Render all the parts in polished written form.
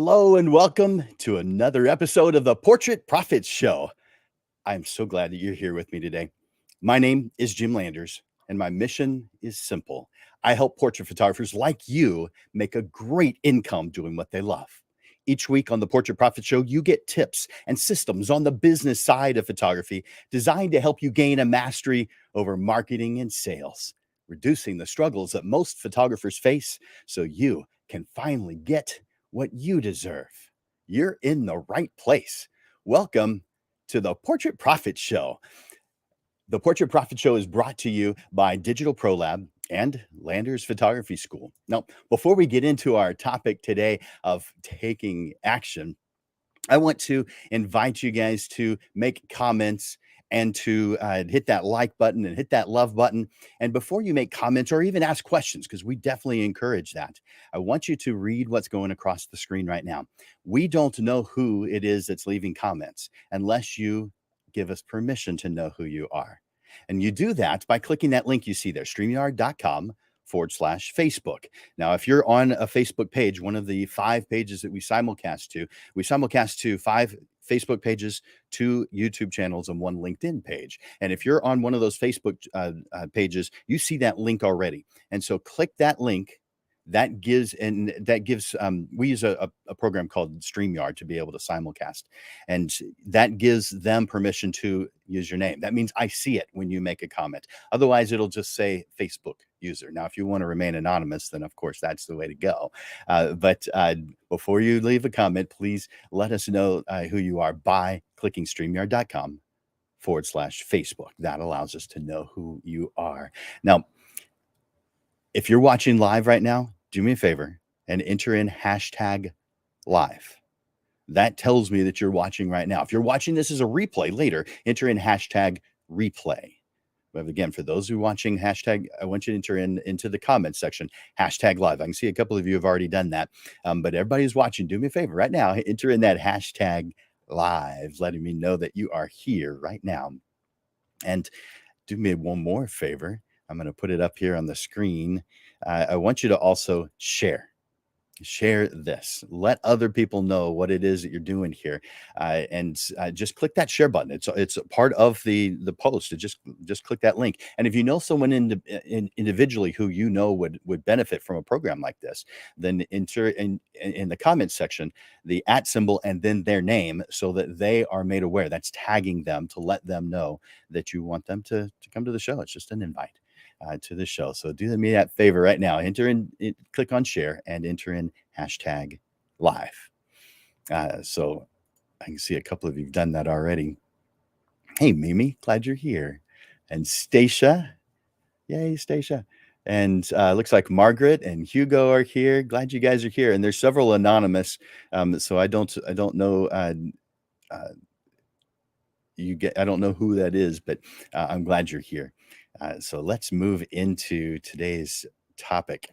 Hello and welcome to another episode of the Portrait Profits Show. I'm so glad that you're here with me today. My name is Jim Landers, and my mission is simple. I help portrait photographers like you make a great income doing what they love. Each week on the Portrait Profit Show, you get tips and systems on the business side of photography designed to help you gain a mastery over marketing and sales, reducing the struggles that most photographers face so you can finally get what you deserve. You're in the right place. Welcome to the Portrait Profit Show. The Portrait Profit Show is brought to you by Digital Pro Lab and Landers Photography School. Now, before we get into our topic today of taking action, I want to invite you guys to make comments and to hit that like button and hit that love button. And before you make comments or even ask questions, because we definitely encourage that, I want you to read what's going across the screen right now. We don't know who it is that's leaving comments unless you give us permission to know who you are. And you do that by clicking that link you see there, StreamYard.com/Facebook. Now, if you're on a Facebook page, one of the 5 pages that we simulcast to 5 Facebook pages, 2 YouTube channels, and 1 LinkedIn page. And if you're on one of those Facebook pages, you see that link already. And so click that link. That gives we use a program called StreamYard to be able to simulcast, and that gives them permission to use your name. That means I see it when you make a comment. Otherwise, it'll just say Facebook user. Now, if you want to remain anonymous, then of course that's the way to go. But before you leave a comment, please let us know who you are by clicking StreamYard.com/Facebook. That allows us to know who you are. Now, if you're watching live right now, do me a favor and enter in #live. That tells me that you're watching right now. If you're watching this as a replay later, enter in #replay. But again, for those who are watching hashtag, I want you to enter into the comments section, #live. I can see a couple of you have already done that. But everybody who's watching, do me a favor right now, enter in that #live, letting me know that you are here right now. And do me one more favor. I'm going to put it up here on the screen. I want you to also share this. Let other people know what it is that you're doing here, and just click that share button. It's a part of the post. To just click that link. And if you know someone individually who you know would benefit from a program like this, then enter in the comments section the @ symbol and then their name, so that they are made aware. That's tagging them to let them know that you want them to come to the show. It's just an invite to the show. So do me that favor right now. Click on share and enter in #live. So I can see a couple of you have done that already. Hey, Mimi, glad you're here. And Stacia, yay, Stacia. And looks like Margaret and Hugo are here. Glad you guys are here. And there's several anonymous. So I don't know. I don't know who that is, but I'm glad you're here. So let's move into today's topic.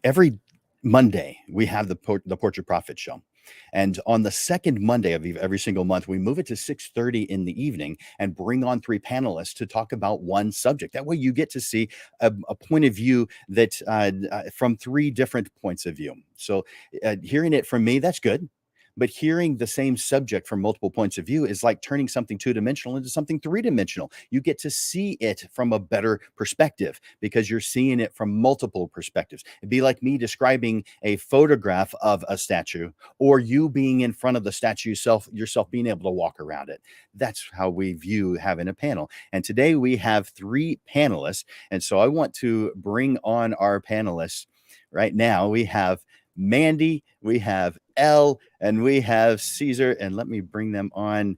Every Monday we have the Portrait Profit Show, and on the second Monday of every single month, we move it to 6:30 in the evening and bring on 3 panelists to talk about one subject. That way, you get to see a point of view that from 3 different points of view. So, hearing it from me, that's good. But hearing the same subject from multiple points of view is like turning something 2-dimensional into something 3-dimensional. You get to see it from a better perspective because you're seeing it from multiple perspectives. It'd be like me describing a photograph of a statue, or you being in front of the statue yourself being able to walk around it. That's how we view having a panel. And today we have 3 panelists. And so I want to bring on our panelists right now. We have Mandy, we have Elle, and we have Caesar. And let me bring them on.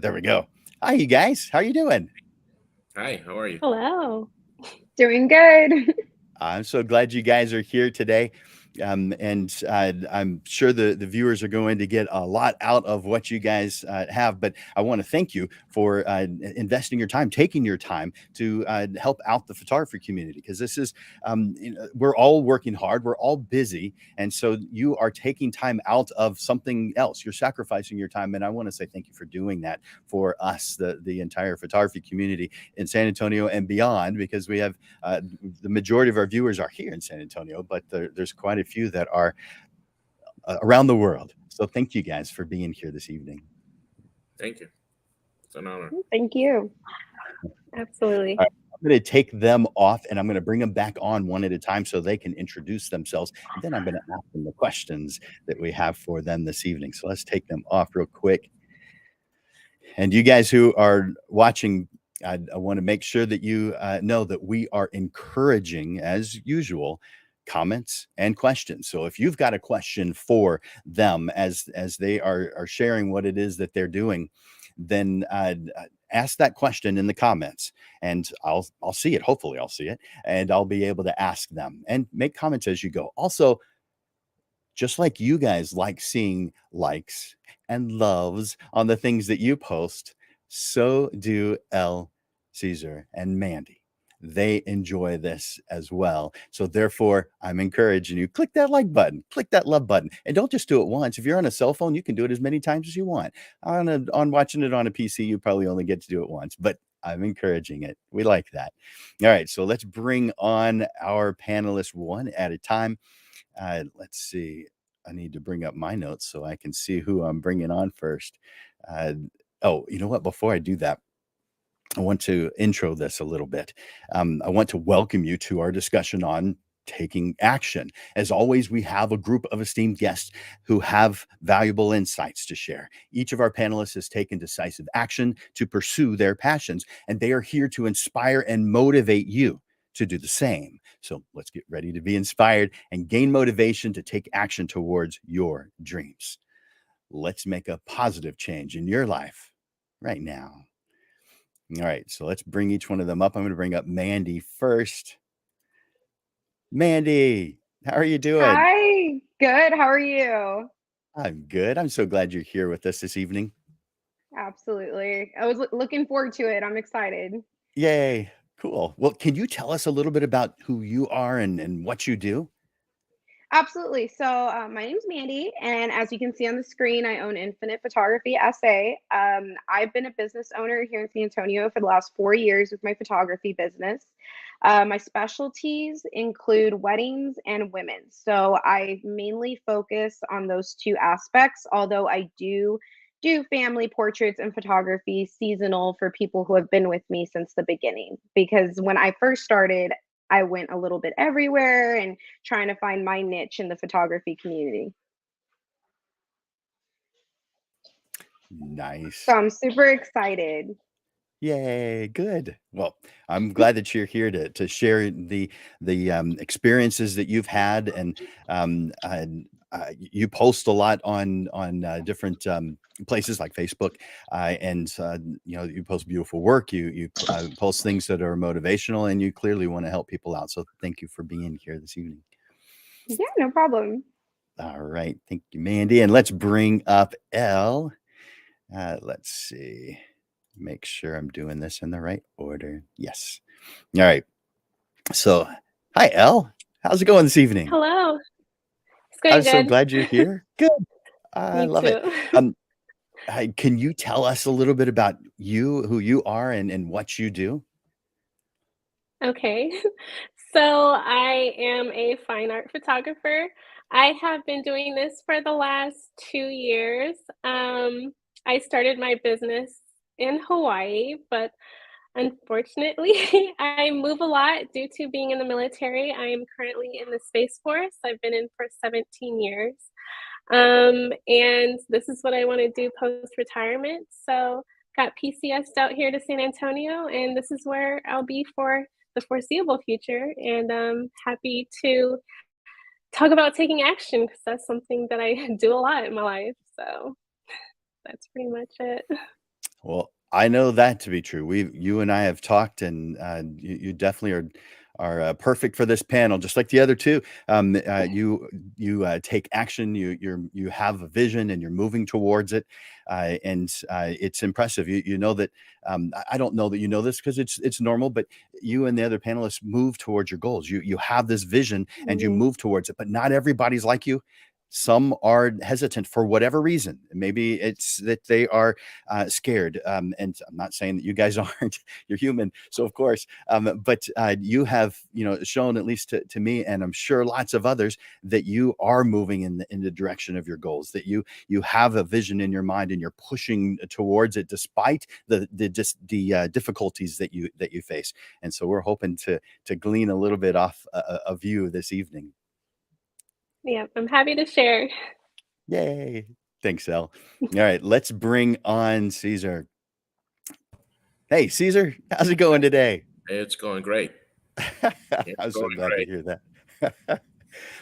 There we go. Hi, you guys. How are you doing? Hi, how are you? Hello. Doing good. I'm so glad you guys are here today. And I'm sure the viewers are going to get a lot out of what you guys have. But I want to thank you for investing your time, taking your time to help out the photography community, because this is, we're all working hard, we're all busy. And so you are taking time out of something else. You're sacrificing your time. And I want to say thank you for doing that for us, the entire photography community in San Antonio and beyond, because we have the majority of our viewers are here in San Antonio, but there's quite a few that are around the world. So thank you guys for being here this evening. Thank you. It's an honor. Thank you. Absolutely. All right, I'm going to take them off and I'm going to bring them back on one at a time so they can introduce themselves. And then I'm going to ask them the questions that we have for them this evening. So let's take them off real quick. And you guys who are watching, I want to make sure that you know that we are encouraging, as usual, comments and questions. So if you've got a question for them as they are sharing what it is that they're doing, then ask that question in the comments, and I'll see it. Hopefully, I'll see it, and I'll be able to ask them and make comments as you go. Also, just like you guys like seeing likes and loves on the things that you post, so do L, Caesar, and Mandy. They enjoy this as well. So therefore, I'm encouraging you, click that like button, click that love button, and don't just do it once. If you're on a cell phone, you can do it as many times as you want. On watching it on a PC, you probably only get to do it once, but I'm encouraging it. We like that. All right, so let's bring on our panelists one at a time. Let's see. I need to bring up my notes so I can see who I'm bringing on first. Oh, you know what? Before I do that, I want to intro this a little bit. I want to welcome you to our discussion on taking action. As always, we have a group of esteemed guests who have valuable insights to share. Each of our panelists has taken decisive action to pursue their passions, and they are here to inspire and motivate you to do the same. So let's get ready to be inspired and gain motivation to take action towards your dreams. Let's make a positive change in your life right now. All right, so let's bring each one of them up. I'm going to bring up Mandy first. Mandy, how are you doing? Hi, good. How are you? I'm good. I'm so glad you're here with us this evening. Absolutely. I was looking forward to it. I'm excited. Yay. Cool. Well, can you tell us a little bit about who you are and what you do? Absolutely. So, my name's Mandy, and as you can see on the screen, I own Infinite Photography SA. I've been a business owner here in San Antonio for the last 4 years with my photography business. My specialties include weddings and women. So, I mainly focus on those two aspects, although I do family portraits and photography seasonal for people who have been with me since the beginning. Because when I first started, I went a little bit everywhere and trying to find my niche in the photography community. Nice. So I'm super excited. Yay, good. Well, I'm glad that you're here to share the experiences that you've had, and you post a lot on different places like Facebook, and you post beautiful work. You post things that are motivational, and you clearly want to help people out. So thank you for being here this evening. Yeah, no problem. All right, thank you, Mandy, and let's bring up Elle. Let's see. Make sure I'm doing this in the right order. Yes. All right. So, hi, Elle. How's it going this evening? Hello. It's going I'm so good. glad you're here. Good. I Me love it. too. Can you tell us a little bit about you, who you are, and what you do? Okay. So I am a fine art photographer. I have been doing this for the last 2 years. I started my business in Hawaii, but unfortunately, I move a lot due to being in the military. I am currently in the Space Force. I've been in for 17 years. And this is what I want to do post-retirement. So got PCS'd out here to San Antonio, and this is where I'll be for the foreseeable future. And I'm happy to talk about taking action because that's something that I do a lot in my life. So that's pretty much it. Well, I know that to be true. You and I have talked, and you definitely perfect for this panel, just like the other two. You take action. You have a vision, and you're moving towards it, and it's impressive. You know that. I don't know that you know this because it's normal, but you and the other panelists move towards your goals. You have this vision and you move towards it, but not everybody's like you. Some are hesitant for whatever reason. Maybe it's that they are scared. And I'm not saying that you guys aren't. You're human, so of course. But you have, shown, at least to me, and I'm sure lots of others, that you are moving in the direction of your goals. That you have a vision in your mind and you're pushing towards it, despite the difficulties that you face. And so we're hoping to glean a little bit off of you this evening. Yeah, I'm happy to share. Yay. Thanks, El. All right, let's bring on Caesar. Hey, Caesar, how's it going today? It's going great. I'm so glad to hear that.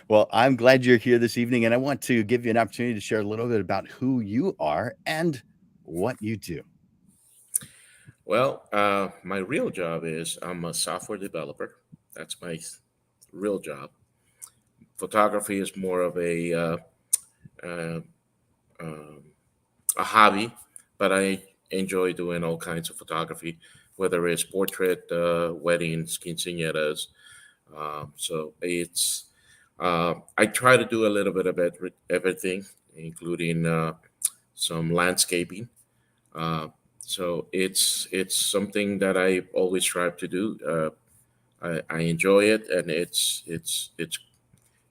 Well, I'm glad you're here this evening, and I want to give you an opportunity to share a little bit about who you are and what you do. Well, my real job is I'm a software developer. That's my real job. Photography is more of a hobby, but I enjoy doing all kinds of photography, whether it's portrait, weddings, quinceañeras. So it's I try to do a little bit of everything, including some landscaping. So it's something that I always strive to do. I enjoy it, and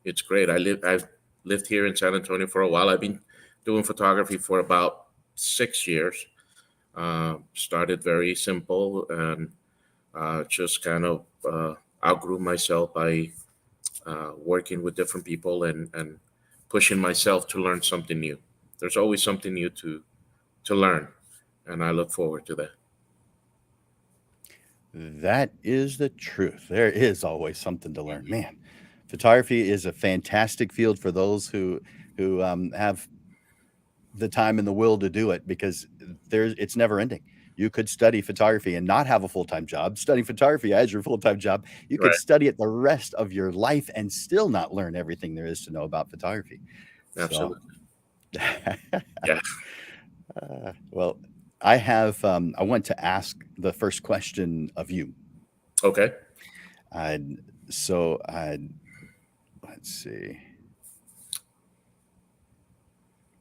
it's great. I've lived here in San Antonio for a while. I've been doing photography for about 6 years. Started very simple and just kind of outgrew myself by working with different people and pushing myself to learn something new. There's always something new to learn, and I look forward to that. That is the truth. There is always something to learn. Man, photography is a fantastic field for those who have the time and the will to do it, because it's never ending. You could study photography and not have a full-time job. Studying photography as your full-time job, you could Right. study it the rest of your life and still not learn everything there is to know about photography. Absolutely. So, Yeah. well, I want to ask the first question of you. Okay. So let's see.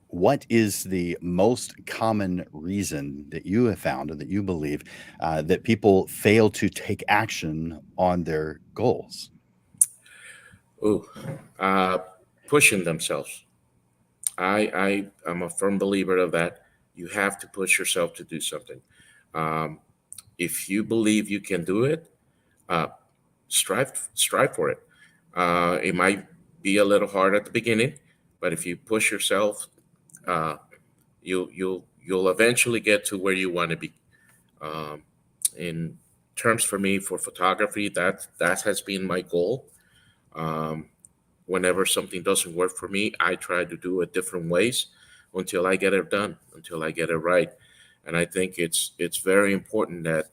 What is the most common reason that you have found, or that you believe, that people fail to take action on their goals? Ooh, pushing themselves. I am a firm believer of that. You have to push yourself to do something. Um, if you believe you can do it, uh, strive for it. It might be a little hard at the beginning, but if you push yourself, uh, you'll eventually get to where you want to be. Um, in terms for me for photography, that has been my goal. Um, Whenever something doesn't work for me, I try to do it different ways until I get it done, until I get it right. And I think it's very important that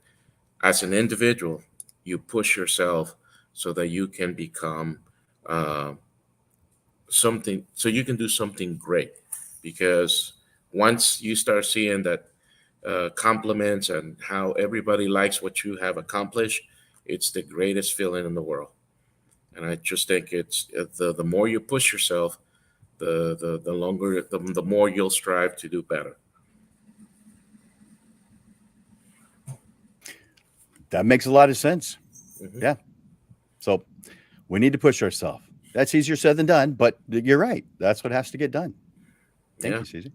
as an individual, you push yourself so that you can become uh, something, so you can do something great. Because once you start seeing that compliments and how everybody likes what you have accomplished, it's the greatest feeling in the world. And I just think it's the more you push yourself, the longer the more you'll strive to do better. That makes a lot of sense. Mhm. Yeah. So we need to push ourselves. That's easier said than done, but you're right. That's what has to get done. Thank Yeah. you, Caesar.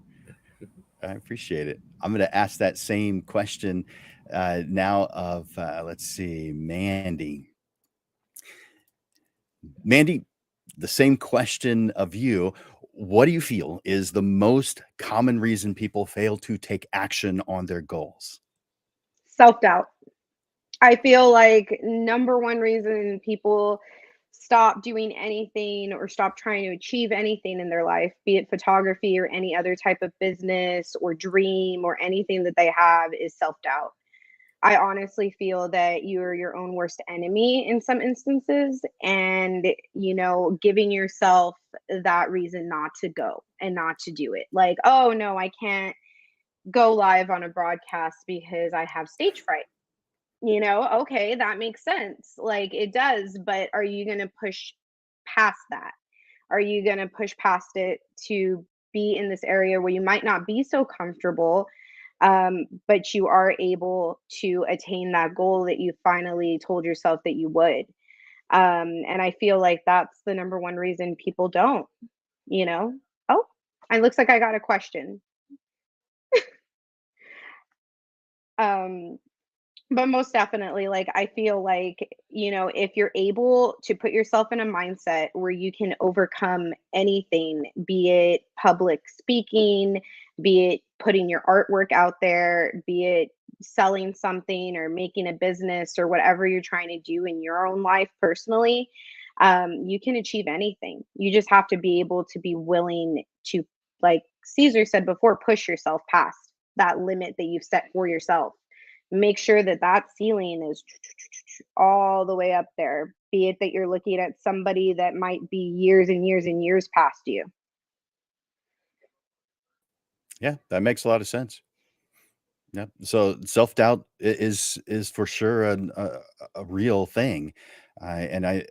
I appreciate it. I'm going to ask that same question now of, let's see, Mandy. Mandy, the same question of you. What do you feel is the most common reason people fail to take action on their goals? Self-doubt. I feel like number one reason people stop doing anything or stop trying to achieve anything in their life, be it photography or any other type of business or dream or anything that they have, is self-doubt. I honestly feel that you're your own worst enemy in some instances, and, giving yourself that reason not to go and not to do it. Like, "Oh, no, I can't go live on a broadcast because I have stage fright." Okay, that makes sense. Like, it does, but are you gonna push past that? Are you gonna push past it to be in this area where you might not be so comfortable, but you are able to attain that goal that you finally told yourself that you would? And I feel like that's the number one reason people don't, you know? Oh, it looks like I got a question. Um, But most definitely, like, I feel like, if you're able to put yourself in a mindset where you can overcome anything, be it public speaking, be it putting your artwork out there, be it selling something or making a business or whatever you're trying to do in your own life personally, you can achieve anything. You just have to be able to be willing to, like Caesar said before, push yourself past that limit that you've set for yourself. Make sure that that ceiling is all the way up there, be it that you're looking at somebody that might be years and years and years past you. Yeah, that makes a lot of sense. Yeah. So self-doubt is for sure a real thing. And I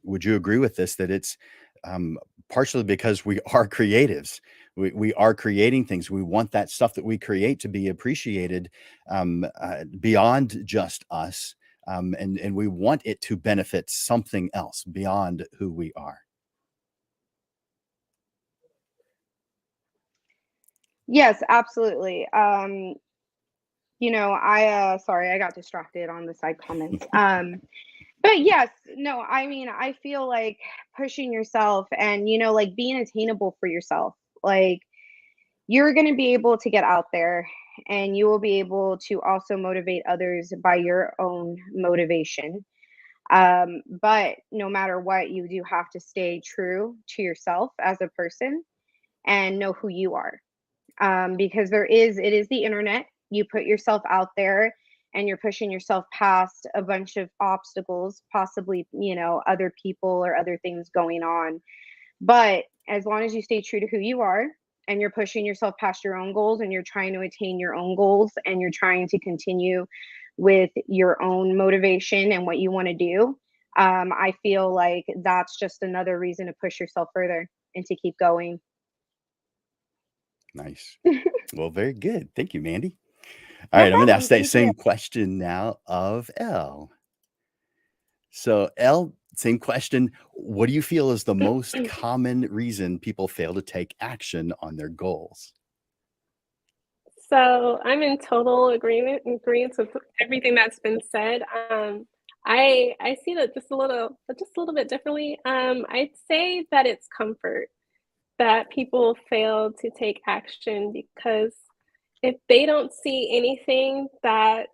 would you agree with this that it's um, partially because we are creatives. We are creating things. We want that stuff that we create to be appreciated beyond just us. And we want it to benefit something else beyond who we are. Yes, absolutely. Sorry, I got distracted on the side comments. But yes, no, I mean, I feel like pushing yourself and, like being attainable for yourself. Like, you're going to be able to get out there and you will be able to also motivate others by your own motivation. But no matter what, you do have to stay true to yourself as a person and know who you are. Because it is the internet. You put yourself out there and you're pushing yourself past a bunch of obstacles, possibly, other people or other things going on. But as long as you stay true to who you are and you're pushing yourself past your own goals and you're trying to attain your own goals and you're trying to continue with your own motivation and what you want to do, I feel like that's just another reason to push yourself further and to keep going. Nice. Well, very good. Thank you, Mandy. All No right, I'm going to ask problem. that Thank you. same question now of Elle. So, Elle, same question. What do you feel is the most common reason people fail to take action on their goals? So I'm in total agreement with everything that's been said. I see that just a little bit differently. I'd say that it's comfort that people fail to take action because if they don't see anything that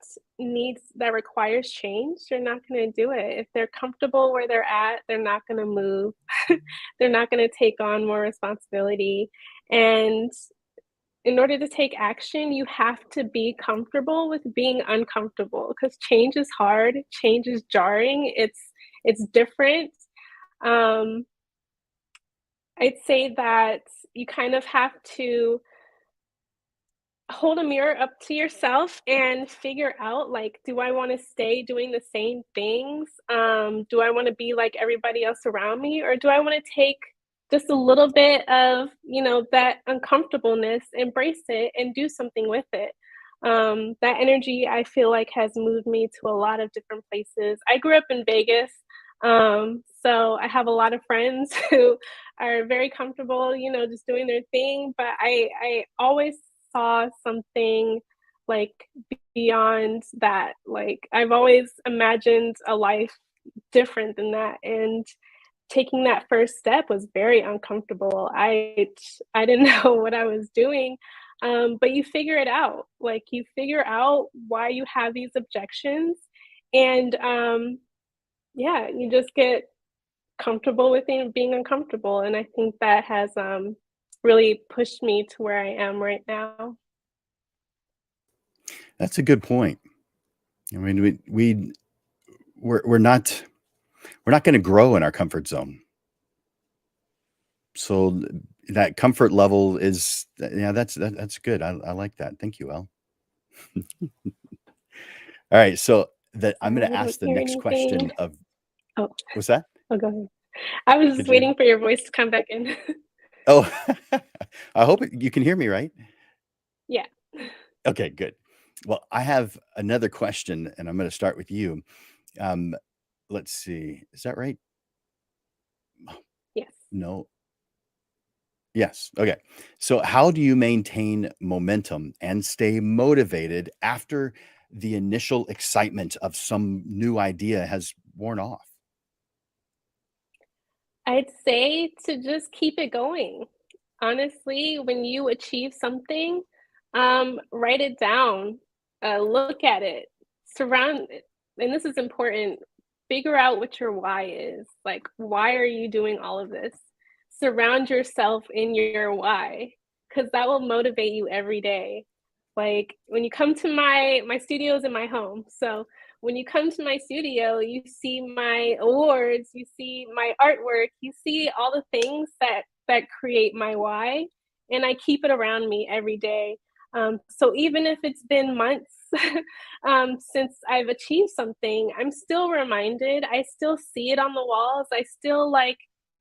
requires change, they're not going to do it. If they're comfortable where they're at, they're not going to move. They're not going to take on more responsibility. And in order to take action, you have to be comfortable with being uncomfortable because change is hard, change is jarring, it's different. Um, I'd say that you kind of have to hold a mirror up to yourself and figure out like, do I want to stay doing the same things? Do I want to be like everybody else around me, or do I want to take just a little bit of that uncomfortableness, embrace it, and do something with it? That energy I feel like has moved me to a lot of different places. I grew up in Vegas, so I have a lot of friends who are very comfortable, just doing their thing. But I always saw something like beyond that. Like I've always imagined a life different than that, and taking that first step was very uncomfortable. I didn't know what I was doing, but you figure it out. Like you figure out why you have these objections, and yeah, you just get comfortable with being uncomfortable. And I think that has really pushed me to where I am right now. That's a good point. I mean, we're not going to grow in our comfort zone. So that comfort level is, yeah, that's good. I like that. Thank you, El. All right, so I'm Sorry, going I to ask don't the hear next question anything. of Oh, what's that? oh, go ahead. I was Could just you? waiting for your voice to come back in. Oh, I hope you can hear me, right? Yeah. Okay, good. Well, I have another question, and I'm going to start with you. Um, let's see. Is that right? Yes. No. Yes. Okay. So, how do you maintain momentum and stay motivated after the initial excitement of some new idea has worn off? I'd say to just keep it going. Honestly, when you achieve something, write it down, look at it, surround it. And this is important. Figure out what your why is. Like, why are you doing all of this? Surround yourself in your why, because that will motivate you every day. Like when you come to my studio is in my home, so when you come to my studio, you see my awards, you see my artwork, you see all the things that create my why, and I keep it around me every day. So even if it's been months since I've achieved something, I'm still reminded. I still see it on the walls. I still like,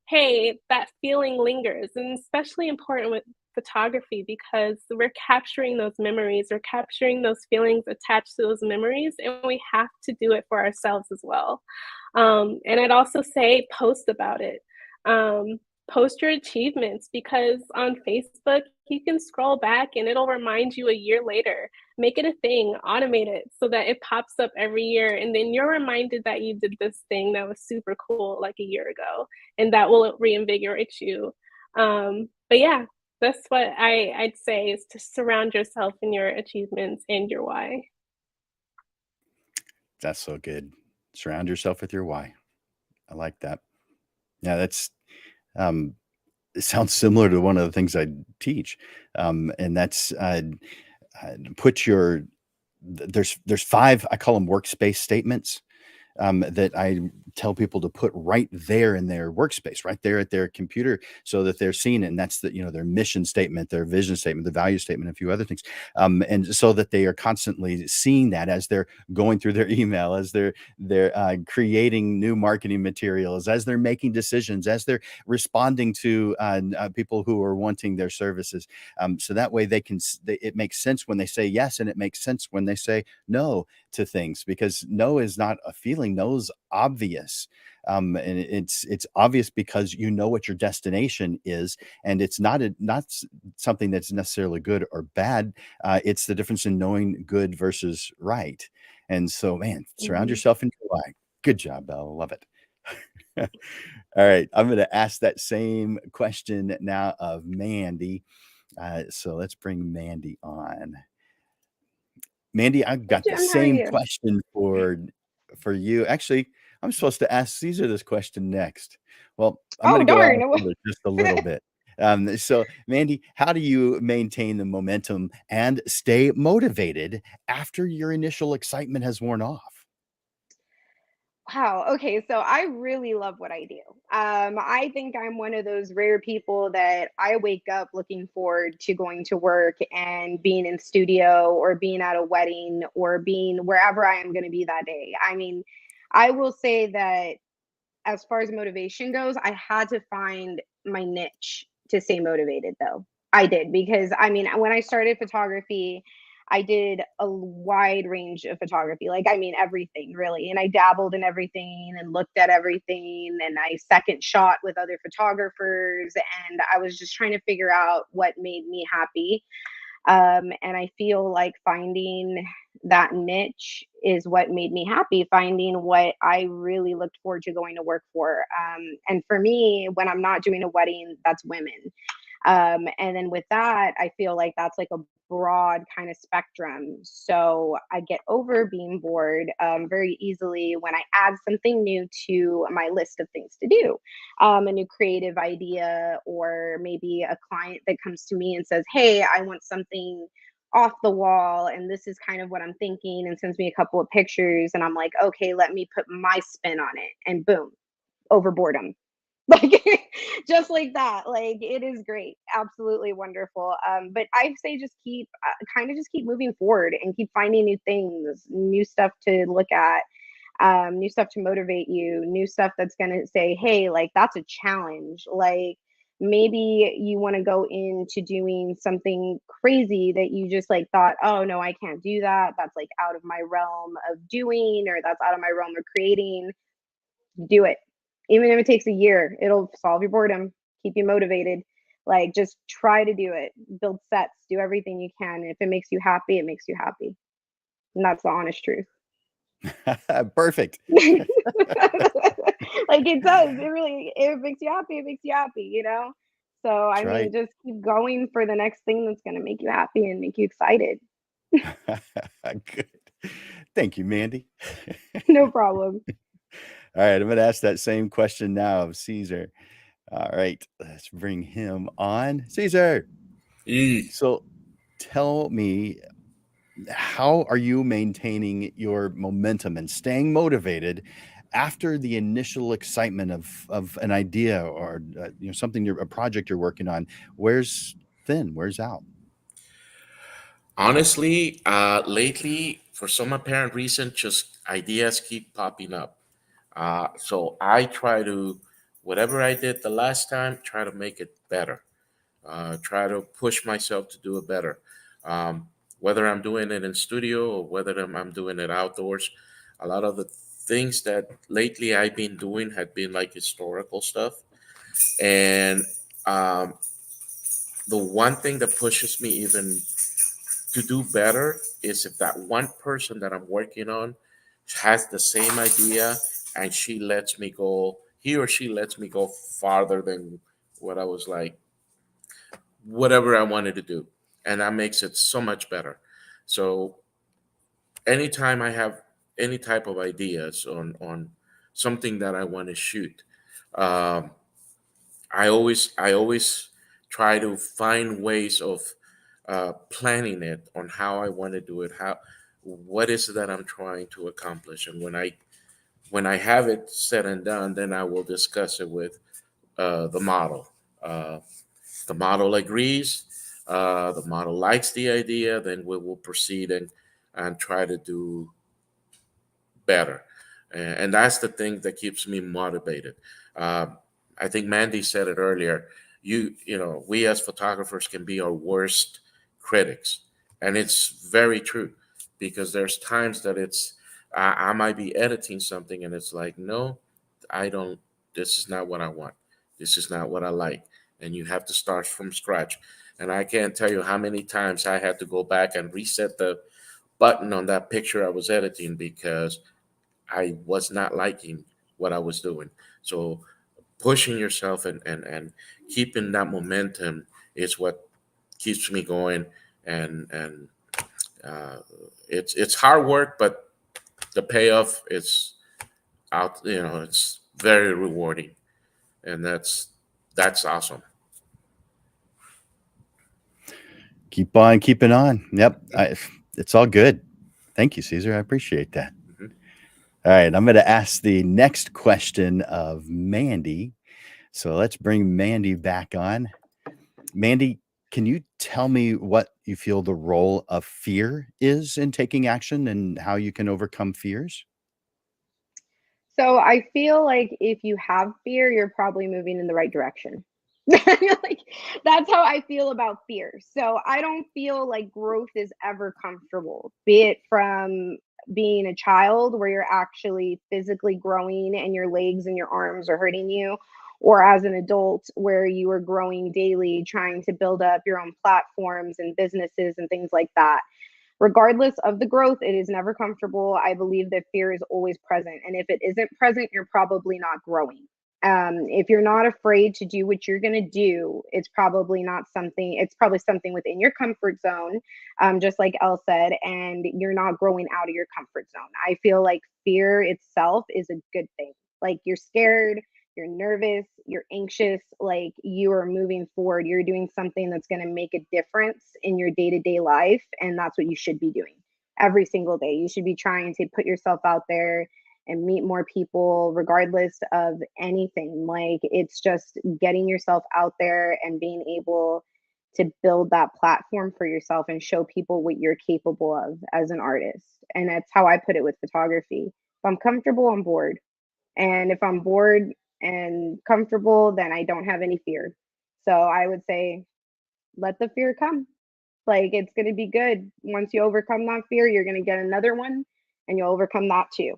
hey, that feeling lingers, and especially important with photography because we're capturing those memories, we're capturing those feelings attached to those memories, and we have to do it for ourselves as well. And I'd also say post about it. Um, Post your achievements because on Facebook, you can scroll back and it'll remind you a year later. Make it a thing, automate it so that it pops up every year. And then you're reminded that you did this thing that was super cool like a year ago, and that will reinvigorate you. But yeah, that's what I'd say is to surround yourself in your achievements and your why. That's so good. Surround yourself with your why. I like that. Yeah, that's um, it sounds similar to one of the things I teach, and that's put your there's five, I call them workspace statements, that I tell people to put right there in their workspace, right there at their computer, so that they're seeing it. And that's their mission statement, their vision statement, the value statement, a few other things, and so that they are constantly seeing that as they're going through their email, as they're creating new marketing materials, as they're making decisions, as they're responding to people who are wanting their services. So that way it makes sense when they say yes, and it makes sense when they say no to things, because no is not a feeling. No's obvious. And it's obvious because you know what your destination is, and it's not something that's necessarily good or bad. It's the difference in knowing good versus right. And so, man, surround Mhm. yourself in your why. Good job, Belle. Love it. All right, I'm going to ask that same question now of Mandy. So let's bring Mandy on. Mandy, I've Hey, got the Jim, how are same you? question for you. Actually, I'm supposed to ask Caesar this question next. Well, I'm Oh, going to go out darn. on a limb just a little bit. So, Mandy, how do you maintain the momentum and stay motivated after your initial excitement has worn off? Wow. Okay. So I really love what I do. I think I'm one of those rare people that I wake up looking forward to going to work and being in studio or being at a wedding or being wherever I am going to be that day. I mean, I will say that as far as motivation goes, I had to find my niche to stay motivated though. I did because I mean, when I started photography, I did a wide range of photography. Like, I mean, everything really. And I dabbled in everything and looked at everything. And I second shot with other photographers. And I was just trying to figure out what made me happy. And I feel like finding that niche is what made me happy, finding what I really looked forward to going to work for. And for me, when I'm not doing a wedding, that's women. And then with that, I feel like that's like a broad kind of spectrum. So I get over being bored very easily when I add something new to my list of things to do, a new creative idea, or maybe a client that comes to me and says, "Hey, I want something off the wall and this is kind of what I'm thinking, and sends me a couple of pictures, and I'm like, okay, let me put my spin on it, and boom, over boredom. Like just like that. Like it is great, absolutely wonderful. But I say just keep kind of just keep moving forward and keep finding new things, new stuff to look at, new stuff to motivate you, new stuff that's going to say, hey, like that's a challenge. Like maybe you want to go into doing something crazy that you just like thought, oh no, I can't do that. That's like out of my realm of doing, or that's out of my realm of creating. Do it. Even if it takes a year, it'll solve your boredom, keep you motivated. Like just try to do it. Build sets, do everything you can. If it makes you happy, it makes you happy. And that's the honest truth. Perfect. Like it does. It really, if it makes you happy, it makes you happy, you know? So I That's mean, right. just keep going for the next thing that's gonna make you happy and make you excited. Good. Thank you, Mandy. No problem. All right, I'm going to ask that same question now of Caesar. All right, let's bring him on. Caesar, Eee. so tell me, how are you maintaining your momentum and staying motivated after the initial excitement of an idea or something, a project you're working on wears thin, wears out? Honestly, lately, for some apparent reason, just ideas keep popping up. So I try to, whatever I did the last time, try to make it better. Try to push myself to do it better. Um, whether I'm doing it in studio or whether I'm doing it outdoors, a lot of the things that lately I've been doing have been like historical stuff. And um, the one thing that pushes me even to do better is if that one person that I'm working on has the same idea and he or she lets me go farther than what I was like, whatever I wanted to do. And that makes it so much better. So anytime I have any type of ideas on something that I want to shoot, um, I always try to find ways of planning it on how I want to do it, how what is it that I'm trying to accomplish, and when I have it said and done, then I will discuss it with the model. Uh, the model agrees. The model likes the idea. Then we will proceed and try to do better. And that's the thing that keeps me motivated. Uh, I think Mandy said it earlier. You know, we as photographers can be our worst critics, and it's very true because there's times that I might be editing something and it's like, no, I don't. This is not what I want. This is not what I like, and you have to start from scratch. And I can't tell you how many times I had to go back and reset the button on that picture I was editing because I was not liking what I was doing. So pushing yourself and keeping that momentum is what keeps me going. And uh, it's hard work, but the payoff is out. You know, it's very rewarding, and that's awesome. Keep on keeping on. Yep, it's all good. Thank you, Caesar. I appreciate that. Mhm. All right, I'm going to ask the next question of Mandy. So let's bring Mandy back on. Mandy, can you tell me what you feel the role of fear is in taking action and how you can overcome fears? So I feel like if you have fear, you're probably moving in the right direction. Like that's how I feel about fear. So I don't feel like growth is ever comfortable, be it from being a child where you're actually physically growing and your legs and your arms are hurting you, or as an adult where you are growing daily, trying to build up your own platforms and businesses and things like that. Regardless of the growth, it is never comfortable. I believe that fear is always present. And if it isn't present, you're probably not growing. If you're not afraid to do what you're going to do, it's probably something within your comfort zone, just like Elle said, and you're not growing out of your comfort zone. I feel like fear itself is a good thing. Like you're scared, you're nervous, you're anxious, like you are moving forward, you're doing something that's going to make a difference in your day-to-day life, and that's what you should be doing every single day. You should be trying to put yourself out there and meet more people regardless of anything. Like it's just getting yourself out there and being able to build that platform for yourself and show people what you're capable of as an artist. And that's how I put it with photography. If I'm comfortable, I'm bored. And if I'm bored and comfortable, then I don't have any fear. So I would say, let the fear come. Like it's going to be good. Once you overcome that fear, you're going to get another one and you'll overcome that too.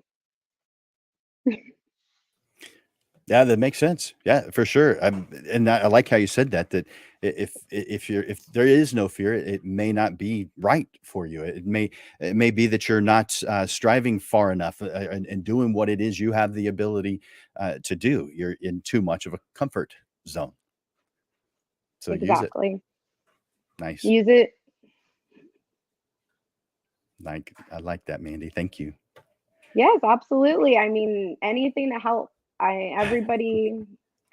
Yeah, that makes sense. Yeah, for sure. And I like how you said that. That if there is no fear, it may not be right for you. It may be that you're not striving far enough and doing what it is you have the ability to do. You're in too much of a comfort zone. So use it. Exactly. Nice. Use it. I like that, Mandy. Thank you. Yes, absolutely. I mean, anything to help.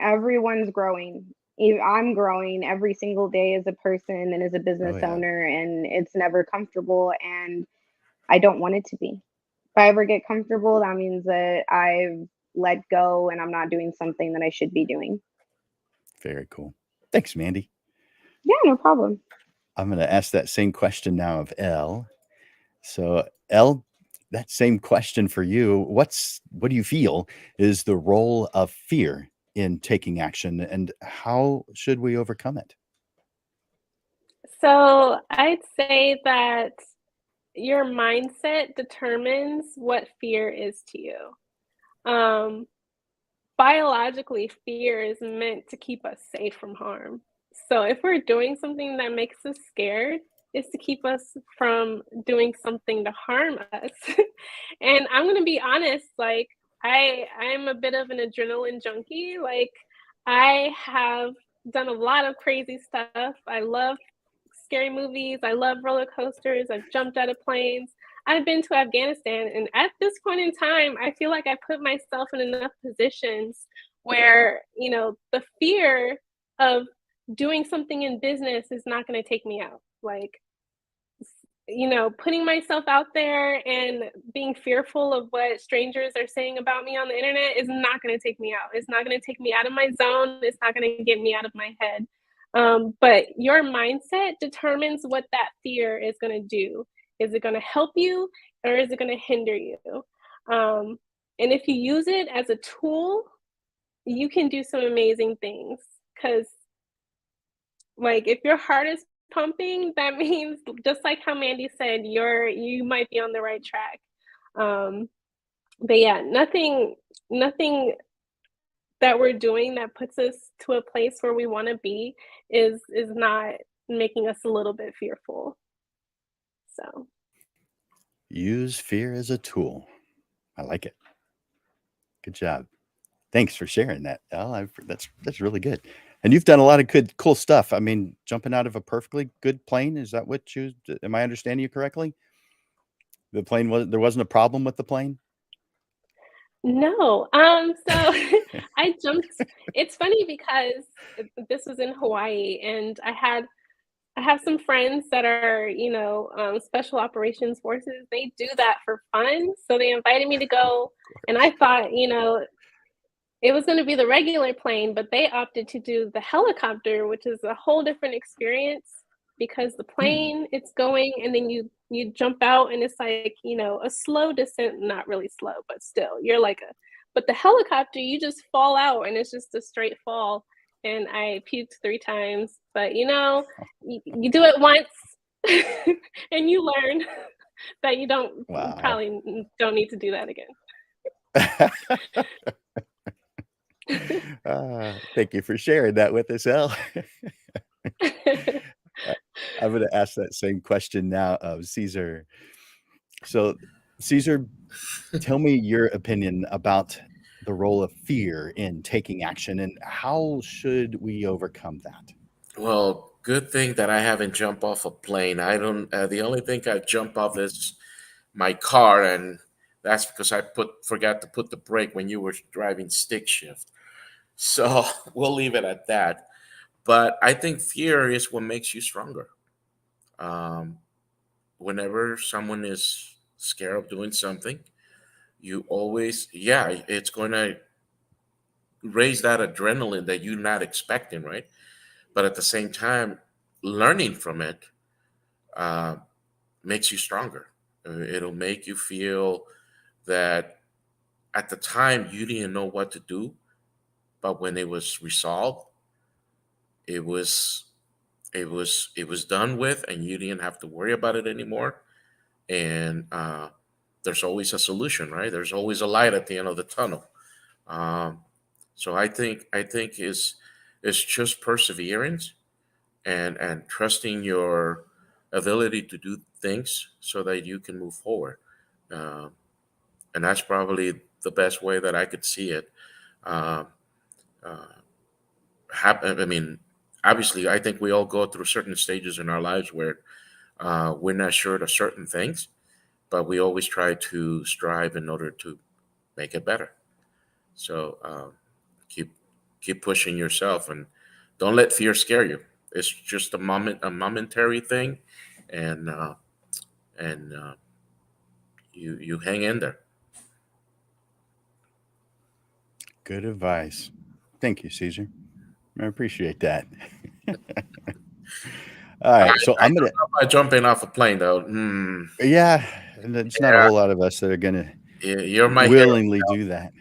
Everyone's growing. I'm growing every single day as a person and as a Oh business yeah. owner, and it's never comfortable, and I don't want it to be. If I ever get comfortable, that means that I've let go and I'm not doing something that I should be doing. Very cool. Thanks, Mandy. Yeah, no problem. I'm going to ask that same question now of Elle. So, Elle, that same question for you. What do you feel is the role of fear in taking action, and how should we overcome it? So I'd say that your mindset determines what fear is to you. Um, Biologically, fear is meant to keep us safe from harm. So if we're doing something that makes us scared, it's to keep us from doing something to harm us. And I'm gonna be honest, like I'm a bit of an adrenaline junkie. Like I have done a lot of crazy stuff. I love scary movies. I love roller coasters. I've jumped out of planes. I've been to Afghanistan, and at this point in time, I feel like I put myself in enough positions where, the fear of doing something in business is not going to take me out. Like, putting myself out there and being fearful of what strangers are saying about me on the internet is not going to take me out. It's not going to take me out of my zone. It's not going to get me out of my head. But your mindset determines what that fear is going to do. Is it going to help you or is it going to hinder you? And if you use it as a tool, you can do some amazing things. Because, like, if your heart is pumping, that means, just like how Mandy said, you might be on the right track. But yeah, nothing that we're doing that puts us to a place where we want to be is not making us a little bit fearful. So Use fear as a tool. I like it. Good job. Thanks for sharing that, Elle. That's really good. And you've done a lot of good, cool stuff. I mean, jumping out of a perfectly good plane. Is that what am I understanding you correctly? There wasn't a problem with the plane? no, so I jumped. It's funny because this was in Hawaii, and I have some friends that are, special operations forces. They do that for fun, so they invited me to go, and I thought, it was going to be the regular plane, but they opted to do the helicopter, which is a whole different experience because the plane, it's going, and then you jump out, and it's like, a slow descent, not really slow, but still, but the helicopter, you just fall out, and it's just a straight fall, and I puked 3 times, but you do it once, and you learn that you Wow. probably don't need to do that again. Thank you for sharing that with us, Elle. I'm going to ask that same question now of Caesar. So, Caesar, tell me your opinion about the role of fear in taking action, and how should we overcome that? Well, good thing that I haven't jumped off a plane. I don't. The only thing I've jumped off is my car, and that's because I forgot to put the brake when you were driving stick shift. So we'll leave it at that. But I think fear is what makes you stronger. Um, Whenever someone is scared of doing something, you always, yeah, it's going to raise that adrenaline that you're not expecting, right? But at the same time, learning from it uh, makes you stronger. It'll make you feel that at the time you didn't know what to do, but when it was resolved, it was it was done with, and you didn't have to worry about it anymore. And there's always a solution, right? There's always a light at the end of the tunnel. Um, so I think is just perseverance and trusting your ability to do things so that you can move forward. Um, and that's probably the best way that I could see it. Um, uh, I mean, obviously, I think we all go through certain stages in our lives where we're not sure of certain things, but we always try to strive in order to make it better. So keep keep pushing yourself, and don't let fear scare you. It's just a momentary thing, and you hang in there. Good advice. Thank you, Caesar. I appreciate that. All I, right, so I I'm don't gonna. know about jumping off a plane though. Yeah, and there's not a Yeah, whole lot of us that are gonna you're my hero. willingly do that.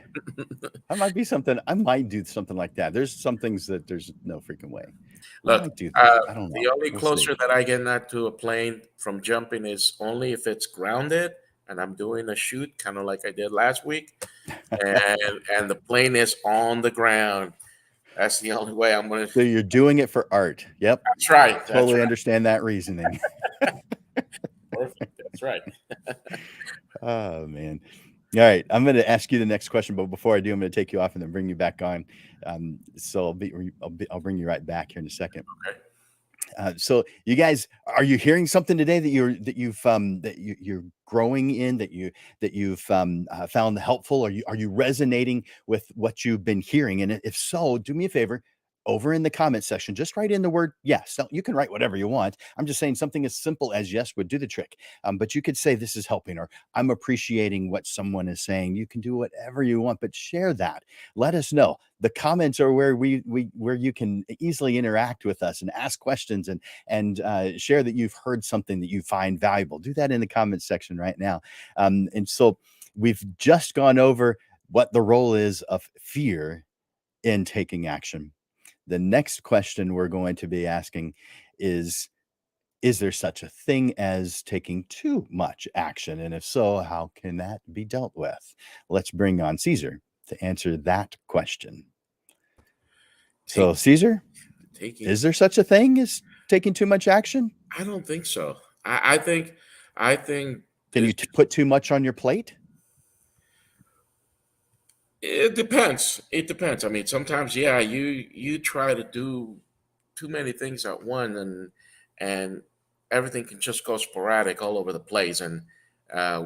I might be something. I might do something like that. There's some things that there's no freaking way. I Look, might do that. I don't the know. only We'll see. closer that I get not to a plane from jumping is only if it's grounded and I'm doing a shoot, kind of like I did last week, and the plane is on the ground. That's the only way I'm gonna. So you're doing it for art. Yep. That's right. That's Totally right. understand that reasoning. Perfect. That's right. Oh man. All right. I'm going to ask you the next question, but before I do, I'm going to take you off and then bring you back on. So I'll bring you right back here in a second. Okay. So you guys, are you hearing something today that you're growing in, that you've found helpful? Are you resonating with what you've been hearing? And if so, do me a favor. Over in the comment section, just write in the word yes. So you can write whatever you want. I'm just saying something as simple as yes would do the trick. But you could say this is helping, or I'm appreciating what someone is saying. You can do whatever you want, but share that. Let us know. The comments are where where you can easily interact with us and ask questions and share that you've heard something that you find valuable. Do that in the comments section right now. And so we've just gone over what the role is of fear in taking action. The next question we're going to be asking is there such a thing as taking too much action? And if so, how can that be dealt with? Let's bring on Caesar to answer that question. So, Take, Caesar, taking. is there such a thing as taking too much action? I don't think so. I think Can you it's, put too much on your plate? it depends. It depends. I mean, sometimes, yeah, you try to do too many things at once, and everything can just go sporadic all over the place. And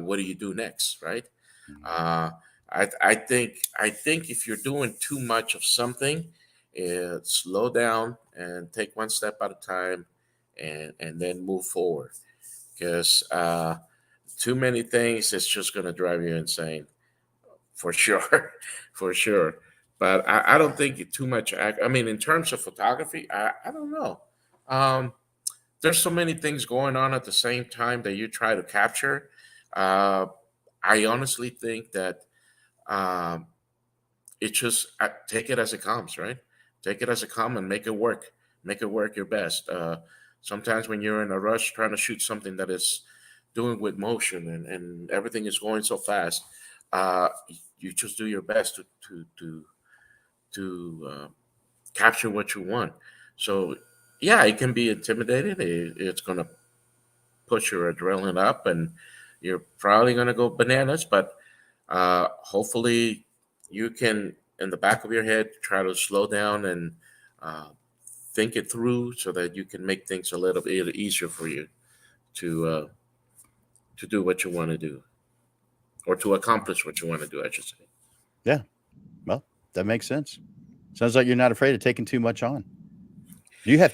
what do you do next, right? Mhm. Uh, I think if you're doing too much of something, slow down and take one step at a time, and then move forward. Because too many things is just going to drive you insane, for sure, for sure. But I don't think too much. I mean, in terms of photography, I don't know. Um, there's so many things going on at the same time that you try to capture. Uh, I honestly think that um, it just take it as it comes, right? Take it as it comes and make it work. Make it work your best. Sometimes when you're in a rush trying to shoot something that is doing with motion and everything is going so fast, uh, you just do your best to capture what you want. So yeah, it can be intimidating. It's going to push your adrenaline up, and you're probably going to go bananas. But hopefully, you can, in the back of your head, try to slow down and uh, think it through so that you can make things a little bit easier for you to uh, to do what you want to do, or to accomplish what you want to do, I should say. Yeah. Well, that makes sense. Sounds like you're not afraid of taking too much on. Do you have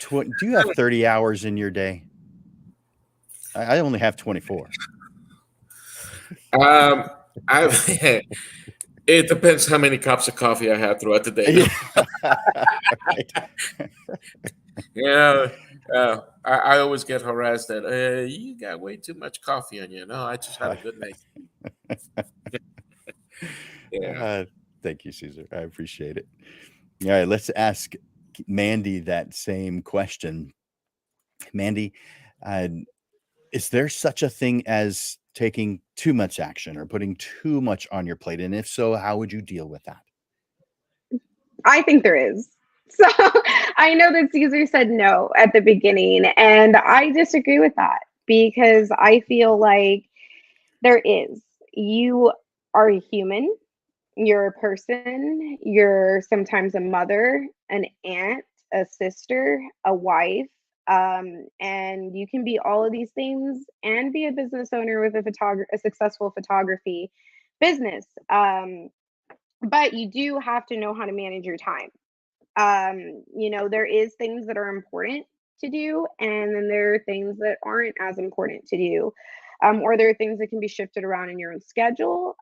30 hours in your day? I only have 24. I it depends how many cups of coffee I have throughout the day. Right. Yeah, I always get harassed that you got way too much coffee on you. No, I just had a good night. Yeah. Thank you, Caesar. I appreciate it. All right, let's ask Mandy that same question. Mandy, is there such a thing as taking too much action or putting too much on your plate? And if so, how would you deal with that? I think there is. So I know that Caesar said no at the beginning, and I disagree with that because I feel like there is. You are a human, you're a person, you're sometimes a mother, an aunt, a sister, a wife. And you can be all of these things and be a business owner with a successful photography business. But you do have to know how to manage your time. There is things that are important to do, and then there are things that aren't as important to do. Or there are things that can be shifted around in your own schedule,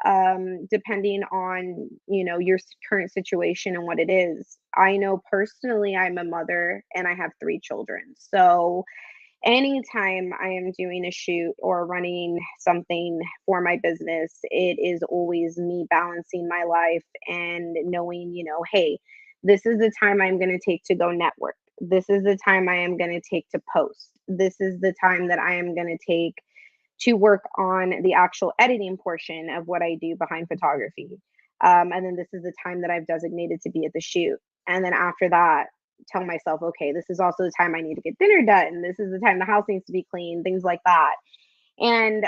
depending on, your current situation and what it is. I know personally I'm a mother and I have 3 children. So anytime I am doing a shoot or running something for my business, it is always me balancing my life and knowing, hey, this is the time I'm going to take to go network. This is the time I am going to take to post. This is the time that I am going to take to work on the actual editing portion of what I do behind photography. And then this is the time that I've designated to be at the shoot. And then after that, tell myself, okay, this is also the time I need to get dinner done. This is the time the house needs to be clean, things like that. And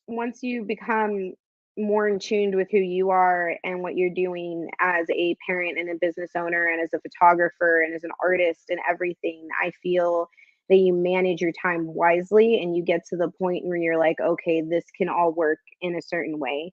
once you become more in tune with who you are and what you're doing as a parent and a business owner and as a photographer and as an artist and everything, I feel that you manage your time wisely and you get to the point where you're like, okay, this can all work in a certain way,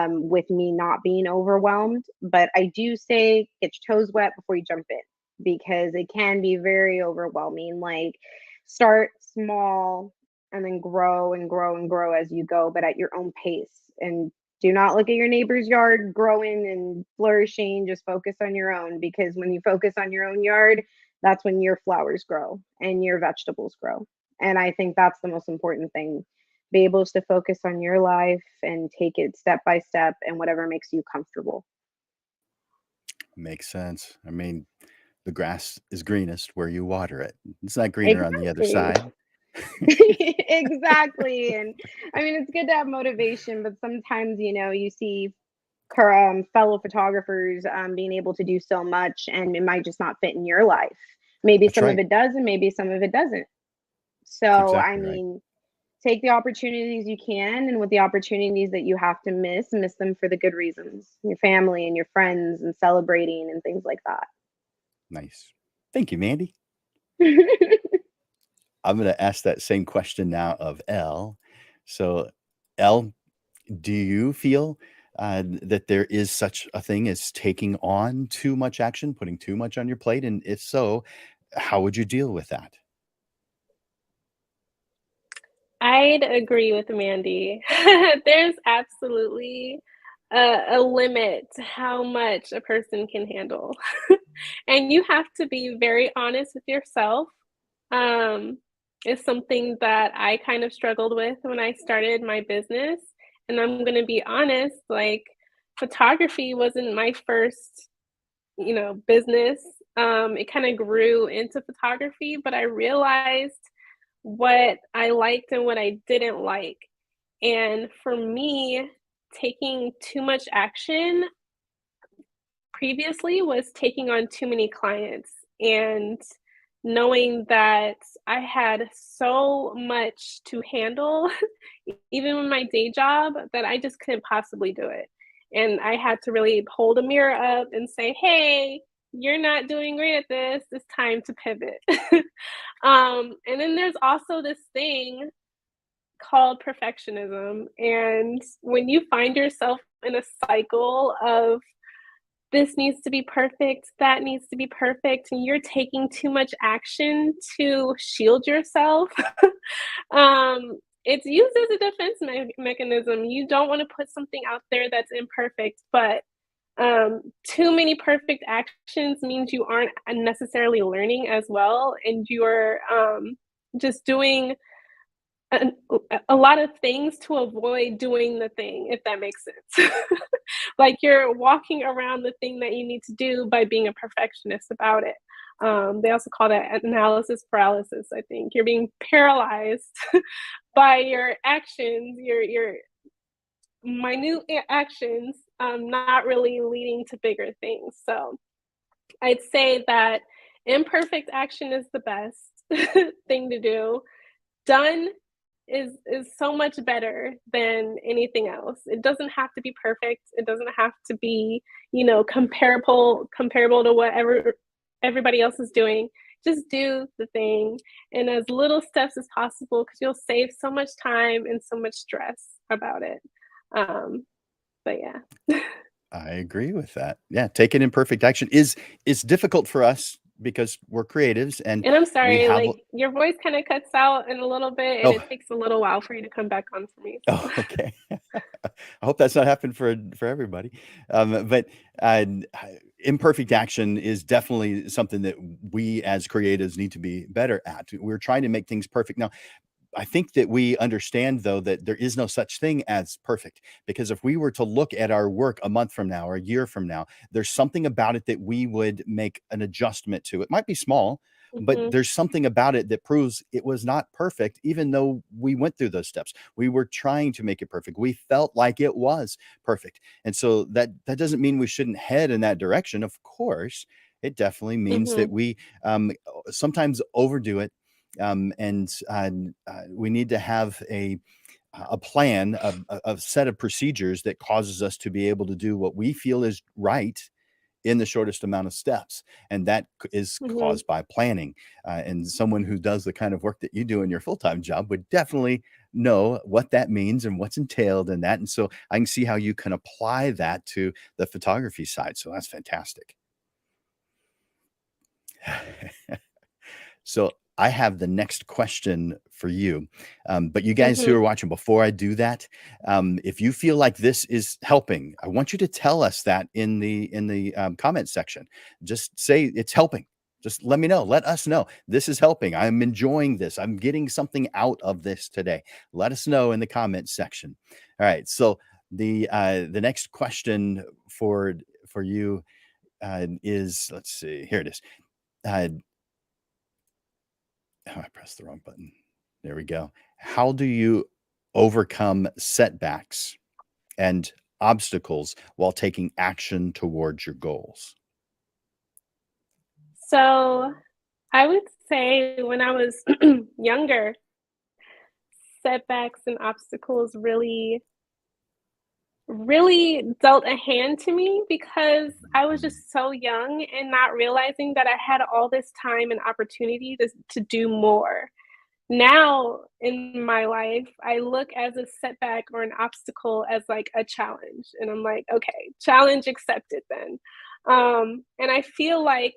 with me not being overwhelmed. But I do say get your toes wet before you jump in because it can be very overwhelming. Like, start small and then grow and grow and grow as you go, but at your own pace. And do not look at your neighbor's yard growing and flourishing. Just focus on your own, because when you focus on your own yard, that's when your flowers grow and your vegetables grow. And I think that's the most important thing. Be able to focus on your life and take it step by step and whatever makes you comfortable. Makes sense. I mean, the grass is greenest where you water it. It's not greener on the other side. Exactly. And I mean, it's good to have motivation, but sometimes, you see fellow photographers being able to do so much, and it might just not fit in your life. Maybe That's some right. of it does, and maybe some of it doesn't. So, That's I exactly right. mean, take the opportunities you can, and with the opportunities that you have to miss them for the good reasons, your family and your friends, and celebrating and things like that. Nice. Thank you, Mandy. I'm going to ask that same question now of Elle. So, Elle, do you feel that there is such a thing as taking on too much action, putting too much on your plate? And if so, how would you deal with that? I'd agree with Mandy. There's absolutely a limit to how much a person can handle. And you have to be very honest with yourself. It's something that I kind of struggled with when I started my business. And I'm going to be honest, like, photography wasn't my first, business. It kind of grew into photography, but I realized what I liked and what I didn't like. And for me, taking too much action previously was taking on too many clients and knowing that I had so much to handle, even with my day job, that I just couldn't possibly do it. And I had to really hold a mirror up and say, hey, you're not doing great at this. It's time to pivot. And then there's also this thing called perfectionism. And when you find yourself in a cycle of this needs to be perfect, that needs to be perfect, and you're taking too much action to shield yourself. It's used as a defense mechanism. You don't want to put something out there that's imperfect, but too many perfect actions means you aren't necessarily learning as well, and you're just doing a lot of things to avoid doing the thing, if that makes sense. Like you're walking around the thing that you need to do by being a perfectionist about it. They also call that analysis paralysis, I think. You're being paralyzed by your actions, your minute actions, not really leading to bigger things. So I'd say that imperfect action is the best thing to do. Done is so much better than anything else. It doesn't have to be perfect. It doesn't have to be, comparable to whatever everybody else is doing. Just do the thing in as little steps as possible, because you'll save so much time and so much stress about it. But yeah. I agree with that. Yeah, taking imperfect action is difficult for us because we're creatives and And I'm we sorry, have. like your voice kind of cuts out in a little bit, and Oh, it takes a little while for you to come back on for me. So. oh, okay. I hope that's not happened for everybody. But imperfect action is definitely something that we as creatives need to be better at. We're trying to make things perfect now. I think that we understand, though, that there is no such thing as perfect, because if we were to look at our work a month from now or a year from now, there's something about it that we would make an adjustment to. It might be small, but Mhm, there's something about it that proves it was not perfect, even though we went through those steps. We were trying to make it perfect. We felt like it was perfect. And so that doesn't mean we shouldn't head in that direction. Of course, it definitely means that mhm, we sometimes overdo it, and we need to have a plan, a set of procedures that causes us to be able to do what we feel is right in the shortest amount of steps, and that is mhm. caused by planning. And someone who does the kind of work that you do in your full-time job would definitely know what that means and what's entailed in that. And so I can see how you can apply that to the photography side. So that's fantastic. So I have the next question for you. But you guys who Mhm. are watching, before I do that, if you feel like this is helping, I want you to tell us that in the comment section. Just say it's helping. Just let me know. Let us know this is helping. I'm enjoying this. I'm getting something out of this today. Let us know in the comment section. All right. So the next question for you is, let's see. Here it is. Uh, Oh, I pressed the wrong button. There we go. How do you overcome setbacks and obstacles while taking action towards your goals? So, I would say when I was younger, setbacks and obstacles really dealt a hand to me, because I was just so young and not realizing that I had all this time and opportunity to do more. Now in my life, I look as a setback or an obstacle as like a challenge. And I'm like, okay, challenge accepted then. And I feel like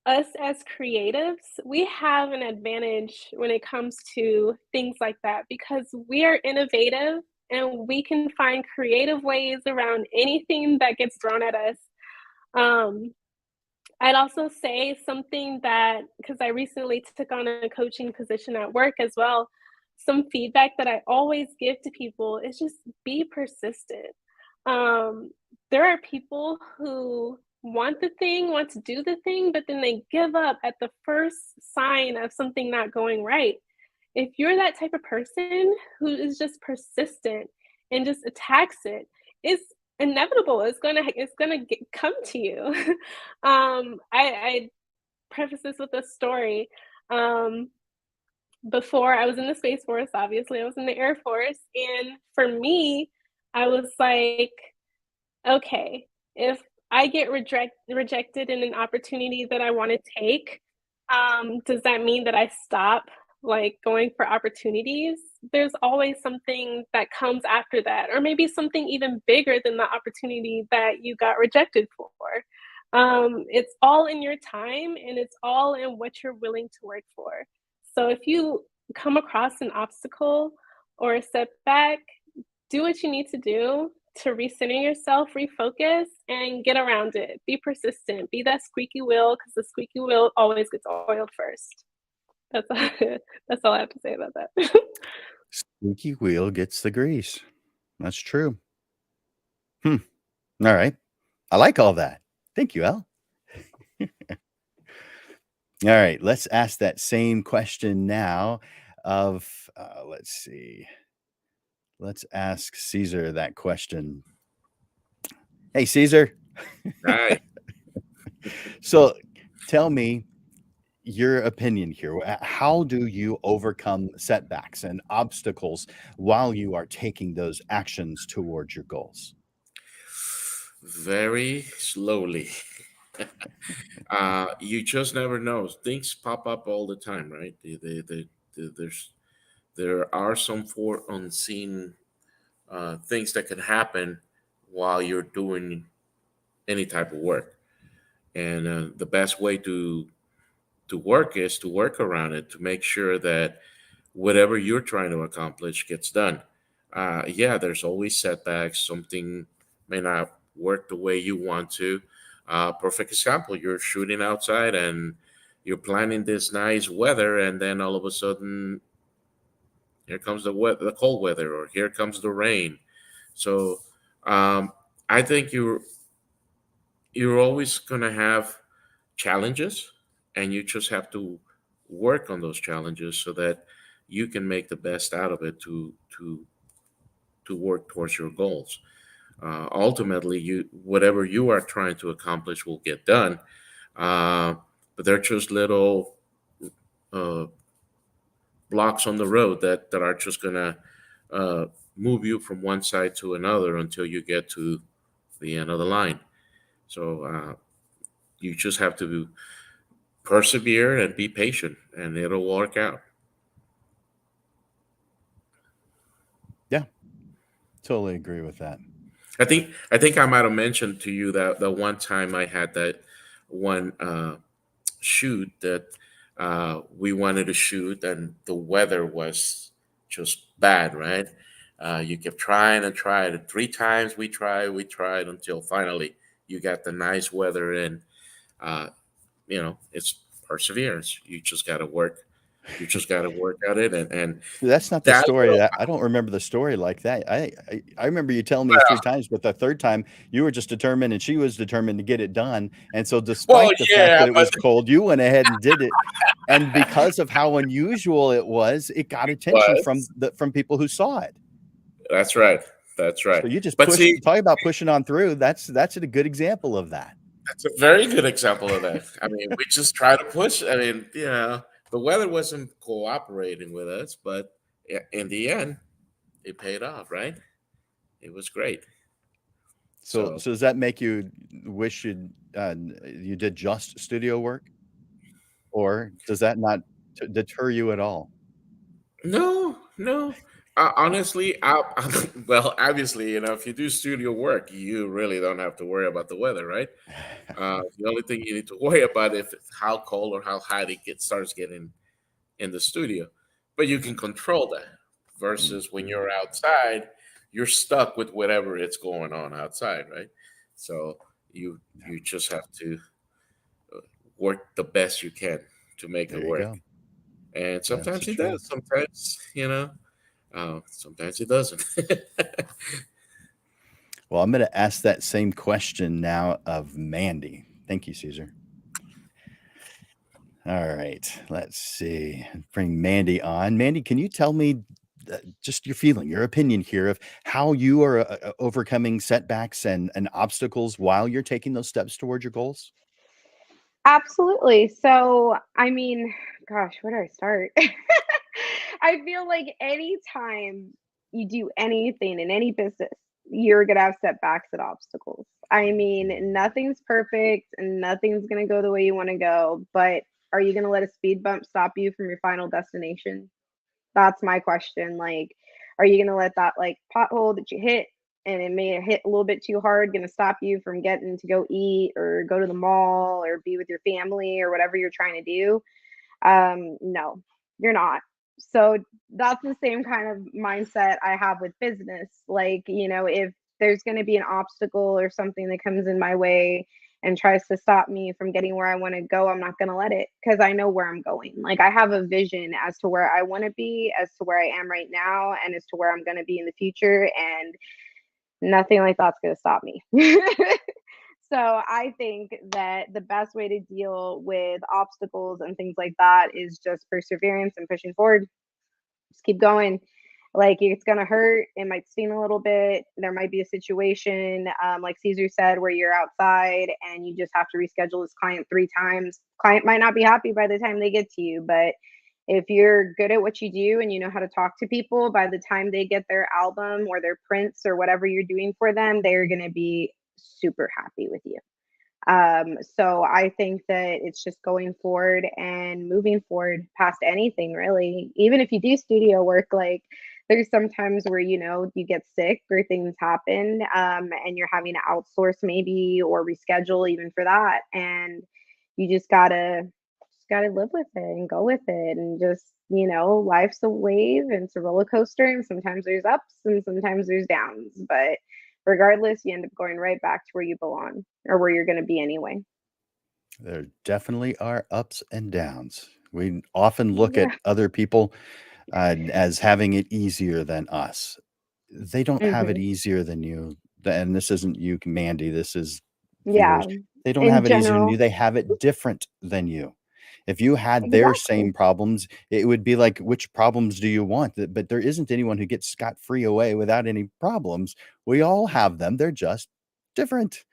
us as creatives, we have an advantage when it comes to things like that, because we are innovative and we can find creative ways around anything that gets thrown at us. Um, I'd also say something that, because I recently took on a coaching position at work as well, some feedback that I always give to people is just be persistent. Um, there are people who want the thing, want to do the thing, but then they give up at the first sign of something not going right. If you're that type of person who is just persistent and just attacks it, it's inevitable. It's gonna come to you. I preface this with a story. Um, Before I was in the Space Force, obviously I was in the Air Force, and for me, I was like, okay, if I get rejected in an opportunity that I want to take, does that mean that I stop like going for opportunities, there's always something that comes after that, or maybe something even bigger than the opportunity that you got rejected for. It's all in your time and it's all in what you're willing to work for. So if you come across an obstacle or a setback, do what you need to do to recenter yourself, refocus, and get around it. Be persistent. Be that squeaky wheel because the squeaky wheel always gets oiled first. That's all, that's all I have to say about that. Squeaky wheel gets the grease. That's true. All right. I like all that. Thank you, Al. All right. Let's ask that same question now of, let's see. Let's ask Caesar that question. Hey, Caesar. Right. So tell me your opinion here. How do you overcome setbacks and obstacles while you are taking those actions towards your goals? Very slowly. You just never know. Things pop up all the time, right? There's there are some for unseen things that can happen while you're doing any type of work, and the best way to work is to work around it to make sure that whatever you're trying to accomplish gets done. Yeah, there's always setbacks. Something may not work the way you want to. Perfect example: you're shooting outside and you're planning this nice weather, and then all of a sudden, here comes the cold weather, or here comes the rain. So, I think you're always gonna have challenges, and you just have to work on those challenges so that you can make the best out of it to work towards your goals. Ultimately, you whatever you are trying to accomplish will get done, uh, but they're just little uh, blocks on the road that are just gonna uh, move you from one side to another until you get to the end of the line. So you just have to persevere and be patient, and it'll work out. Yeah, totally agree with that. I think I might have mentioned to you that the one time I had that one shoot that we wanted to shoot, and the weather was just bad, right? You kept trying and trying. And 3 times we tried until finally you got the nice weather, and uh, it's perseverance. You just got to work. You just got to work at it, and That's not the that story. will. I don't remember the story like that. I remember you telling me 3 times, but the 3rd time you were just determined and she was determined to get it done. And so Well, despite the fact yeah, that it but was cold, you went ahead and did it. And because of how unusual it was, it got attention was. from people who saw it. That's right. That's right. So you just But see, talk about pushing on through. That's a good example of that. that's a very good example of that. I mean, we just try to push. I mean, the weather wasn't cooperating with us, but in the end, it paid off, right? It was great. So So does that make you wish you did just studio work, or does that not deter you at all? no, no. Honestly, well, obviously, if you do studio work, you really don't have to worry about the weather, right? The only thing you need to worry about is how cold or how hot starts getting in the studio, but you can control that. Mm, Versus when you're outside, you're stuck with whatever it's going on outside, right? So yeah, you just have to work the best you can to make it there you work. go. And That's the sometimes it truth. does. Sometimes it doesn't. Well, I'm gonna ask that same question now of Mandy. Thank you, Caesar. All right, let's see. Bring Mandy on. Mandy, can you tell me just your feeling, your opinion here of how you are overcoming setbacks and obstacles while you're taking those steps towards your goals? Absolutely. So, I mean, gosh, where do I start? I feel like anytime you do anything in any business, you're gonna have setbacks and obstacles. I mean, nothing's perfect and nothing's gonna go the way you want to go, but are you going to let a speed bump stop you from your final destination? That's my question. Like, are you going to let that like pothole that you hit and it may hit a little bit too hard going to stop you from getting to go eat or go to the mall or be with your family or whatever you're trying to do? No, you're not. So that's the same kind of mindset I have with business. Like, you know, if there's going to be an obstacle or something that comes in my way and tries to stop me from getting where I want to go, I'm not going to let it because I know where I'm going. Like, I have a vision as to where I want to be, as to where I am right now, and as to where I'm going to be in the future. And nothing like that's going to stop me. So I think that the best way to deal with obstacles and things like that is just perseverance and pushing forward. Just keep going. Like, it's gonna hurt. It might sting a little bit. There might be a situation, like Caesar said, where you're outside and you just have to reschedule this client 3 times. Client might not be happy by the time they get to you, but if you're good at what you do and you know how to talk to people, by the time they get their album or their prints or whatever you're doing for them, they're gonna be super happy with you. So I think that it's just going forward and moving forward past anything really. Even if you do studio work, like there's sometimes where you know you get sick or things happen, and you're having to outsource maybe or reschedule even for that, and you just gotta live with it and go with it and just life's a wave and it's a roller coaster and sometimes there's ups and sometimes there's downs, but regardless, you end up going right back to where you belong or where you're going to be anyway. There definitely are ups and downs. We often look at Yeah. other people as having it easier than us. They don't have it Hmm. easier than you. And this isn't you, Mandy. This is Yeah. viewers. They don't In have it easier than general. you. They have it different than you. If you had their Exactly. same problems, it would be like, which problems do you want? But there isn't anyone who gets scot free away without any problems. We all have them. They're just different.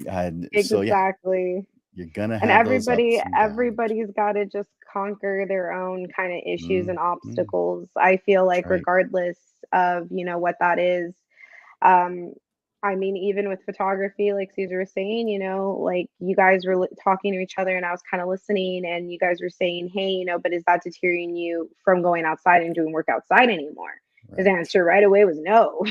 And so, yeah, Exactly. you're going to And have those ups and downs. everybody's got to just conquer their own kind of issues and Mhm. obstacles. I feel That's like right. regardless of, what that is. Um, I mean, even with photography, like Caesar was saying, like you guys were talking to each other and I was kind of listening and you guys were saying, hey, but is that deterring you from going outside and doing work outside anymore? His Right. answer right away was no,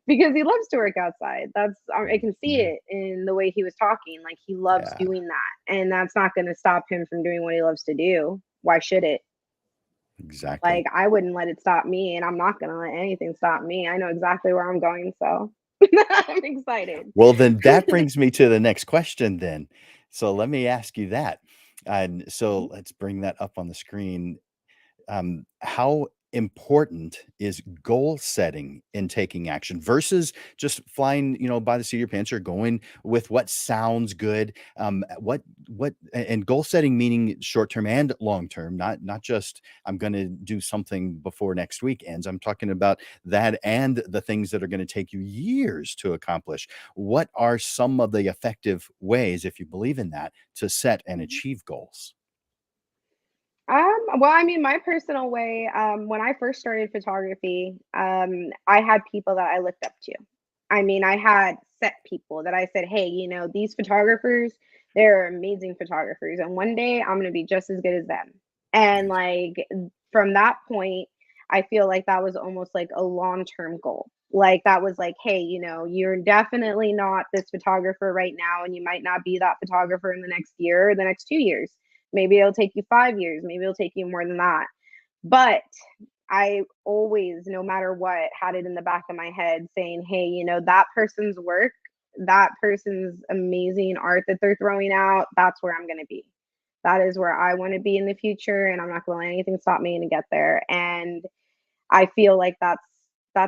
because he loves to work outside. I can see Mhm. it in the way he was talking. Like he loves Yeah, doing that. And that's not going to stop him from doing what he loves to do. Why should it? exactly. Like, I wouldn't let it stop me, and I'm not gonna let anything stop me. I know exactly where I'm going, so I'm excited. Well, then that brings me to the next question then. So let me ask you that. And so let's bring that up on the screen. How important is goal setting in taking action versus just flying, by the seat of your pants or going with what sounds good? And goal setting meaning short term and long term, not just I'm going to do something before next week ends. I'm talking about that and the things that are going to take you years to accomplish. What are some of the effective ways, if you believe in that, to set and achieve goals? Well, I mean, my personal way, when I first started photography, I had people that I looked up to. I mean, I had set people that I said, hey, these photographers, they're amazing photographers, and one day I'm going to be just as good as them. And Nice. like from that point, I feel like that was almost like a long-term goal. Like that was like, hey, you're definitely not this photographer right now, and you might not be that photographer in the next year or the next 2 years. Maybe it'll take you 5 years. Maybe it'll take you more than that. But I always, no matter what, had it in the back of my head saying, hey, that person's work, that person's amazing art that they're throwing out, that's where I'm going to be. That is where I want to be in the future. And I'm not going to let anything stop me to get there. And I feel like that's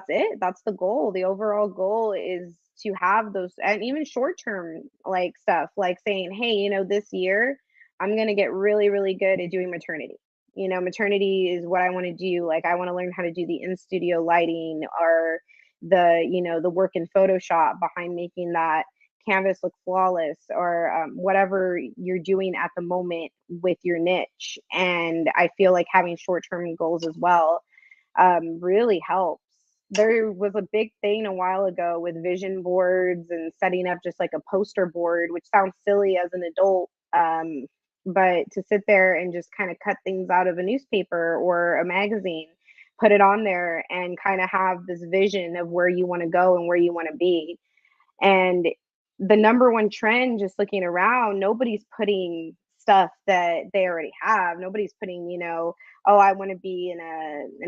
it. That's the goal. The overall goal is to have those and even short term like stuff like saying, "Hey, this year I'm going to get really really good at doing maternity." Maternity is what I want to do. Like I want to learn how to do the in studio lighting or the work in Photoshop behind making that canvas look flawless or whatever you're doing at the moment with your niche. And I feel like having short term goals as well really helps. There was a big thing a while ago with vision boards and setting up just like a poster board, which sounds silly as an adult. But to sit there and just kind of cut things out of a newspaper or a magazine, put it on there and kind of have this vision of where you want to go and where you want to be. And the number one trend, just looking around, nobody's putting stuff that they already have. Nobody's putting, oh, I want to be in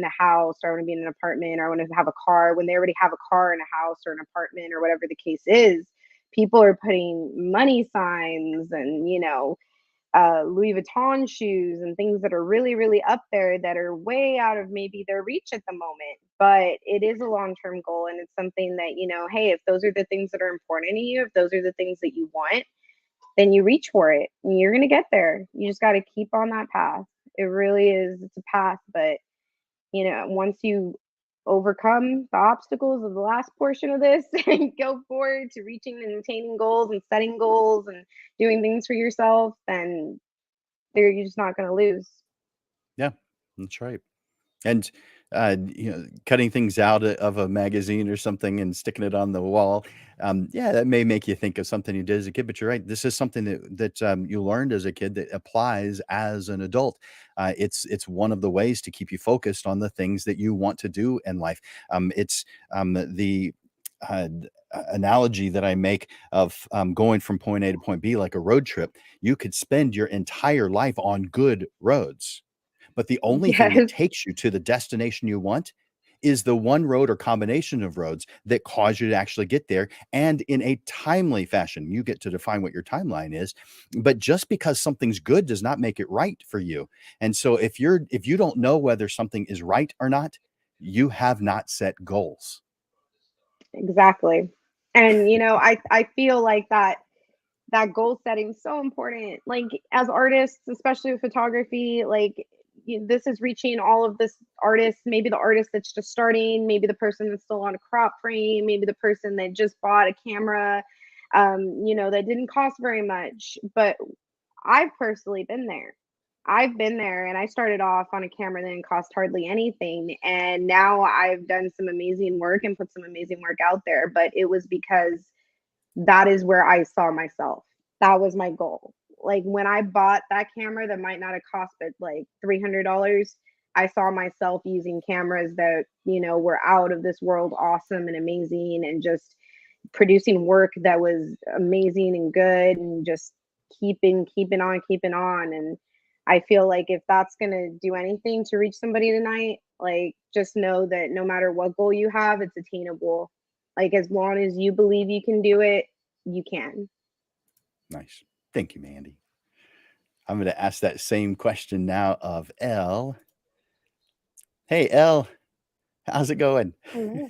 a house, or I want to be in an apartment, or I want to have a car, when they already have a car and a house or an apartment or whatever the case is. People are putting money signs and, Louis Vuitton shoes and things that are really, really up there that are way out of maybe their reach at the moment. But it is a long term goal. And it's something that, hey, if those are the things that are important to you, if those are the things that you want, then you reach for it and you're going to get there. You just got to keep on that path. It really is. It's a path. But, once you overcome the obstacles of the last portion of this and go forward to reaching and attaining goals and setting goals and doing things for yourself, then you're just not going to lose. Yeah, that's right. And cutting things out of a magazine or something and sticking it on the wall, that may make you think of something you did as a kid. But you're right, this is something that you learned as a kid that applies as an adult. It's one of the ways to keep you focused on the things that you want to do in life. It's the analogy that I make of going from point A to point B, like a road trip. You could spend your entire life on good roads, but the only thing that Yes, takes you to the destination you want is the one road or combination of roads that cause you to actually get there, and in a timely fashion. You get to define what your timeline is, but just because something's good does not make it right for you. And so if you don't know whether something is right or not, you have not set goals. exactly. And I feel like that goal setting is so important. Like as artists, especially with photography, like this is reaching all of this artists, maybe the artist that's just starting, maybe the person that's still on a crop frame, maybe the person that just bought a camera, that didn't cost very much. But I've personally been there. I've been there, and I started off on a camera that didn't cost hardly anything. And now I've done some amazing work and put some amazing work out there. But it was because that is where I saw myself. That was my goal. Like when I bought that camera that might not have cost but like $300, I saw myself using cameras that, were out of this world awesome and amazing, and just producing work that was amazing and good, and just keeping on. And I feel like if that's going to do anything to reach somebody tonight, like just know that no matter what goal you have, it's attainable. Like as long as you believe you can do it, you can. Nice. Thank you, Mandy. I'm going to ask that same question now of Elle. Hey, Elle, how's it going? Hello.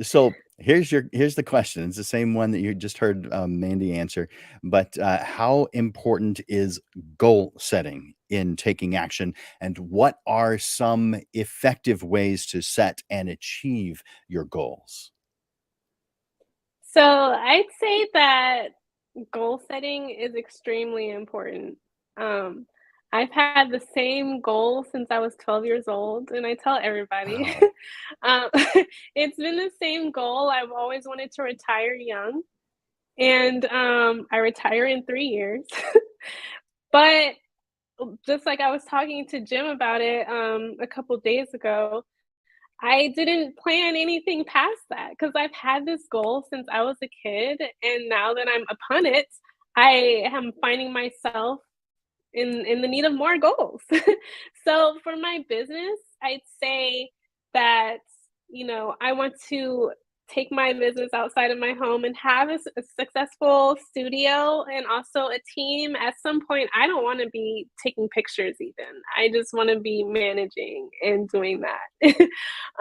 So here's the question. It's the same one that you just heard Mandy answer, but how important is goal setting in taking action, and what are some effective ways to set and achieve your goals? So I'd say that goal setting is extremely important. Um, I've had the same goal since I was 12 years old, and I tell everybody, Wow. um, it's been the same goal. I've always wanted to retire young, and I retire in 3 years. But just like I was talking to Jim about it a couple days ago, I didn't plan anything past that because I've had this goal since I was a kid, and now that I'm upon it, I am finding myself in the need of more goals. So for my business, I'd say that, I want to take my business outside of my home and have a successful studio and also a team. At some point, I don't want to be taking pictures even. I just want to be managing and doing that.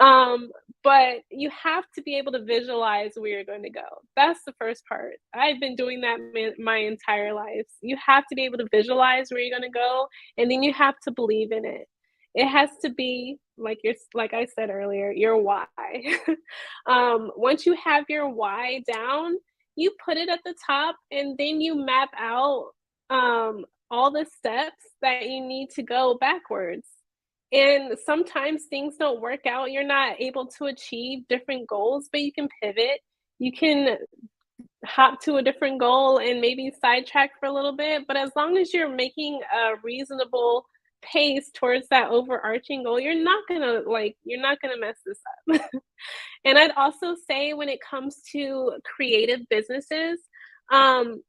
um, but you have to be able to visualize where you're going to go. That's the first part. I've been doing that my entire life. You have to be able to visualize where you're going to go, and then you have to believe in it. It has to be like I said earlier, your why. Once you have your why down, you put it at the top, and then you map out all the steps that you need to go backwards. And sometimes things don't work out. You're not able to achieve different goals, but you can pivot. You can hop to a different goal and maybe sidetrack for a little bit, but as long as you're making a reasonable pace towards that overarching goal, you're not gonna mess this up. And I'd also say when it comes to creative businesses, um,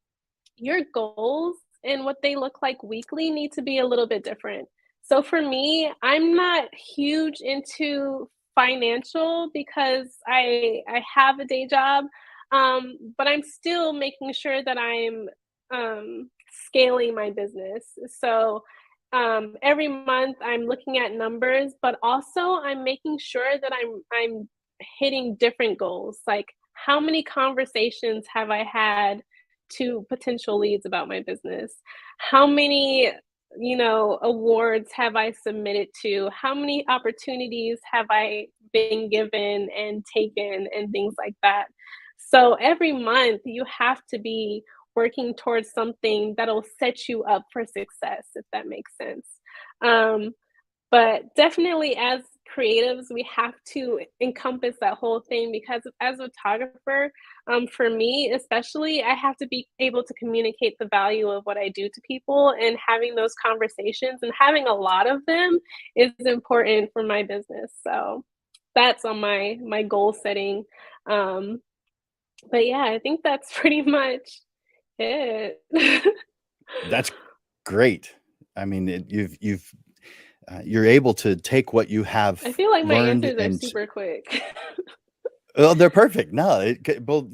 your goals and what they look like weekly need to be a little bit different. So for me, I'm not huge into financial because I have a day job, but I'm still making sure that I'm scaling my business. So every month I'm looking at numbers, but also I'm making sure that I'm hitting different goals. Like how many conversations have I had to potential leads about my business? How many, awards have I submitted to? How many opportunities have I been given and taken and things like that? So every month you have to be working towards something that'll set you up for success, if that makes sense. Um, but definitely as creatives, we have to encompass that whole thing because as a photographer, for me especially, I have to be able to communicate the value of what I do to people, and having those conversations and having a lot of them is important for my business. So that's on my goal setting. Um, but yeah, I think that's pretty much it. That's great. I mean, you're able to take what you I have feel like my learned answers are and super quick. well, they're perfect. No, well,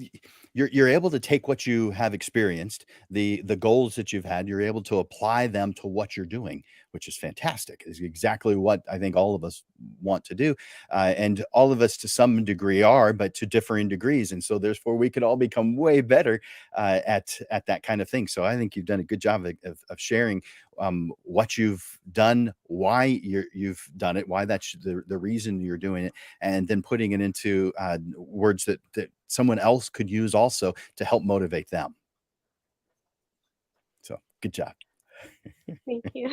you're able to take what you have experienced, the goals that you've had, you're able to apply them to what you're doing, which is fantastic. Is exactly what I think all of us want to do, and all of us to some degree are, but to differing degrees. And so, therefore, we could all become way better at that kind of thing. So, I think you've done a good job of sharing what you've done, why you've done it, why that's the reason you're doing it, and then putting it into words that someone else could use also to help motivate them. So good job. Thank you.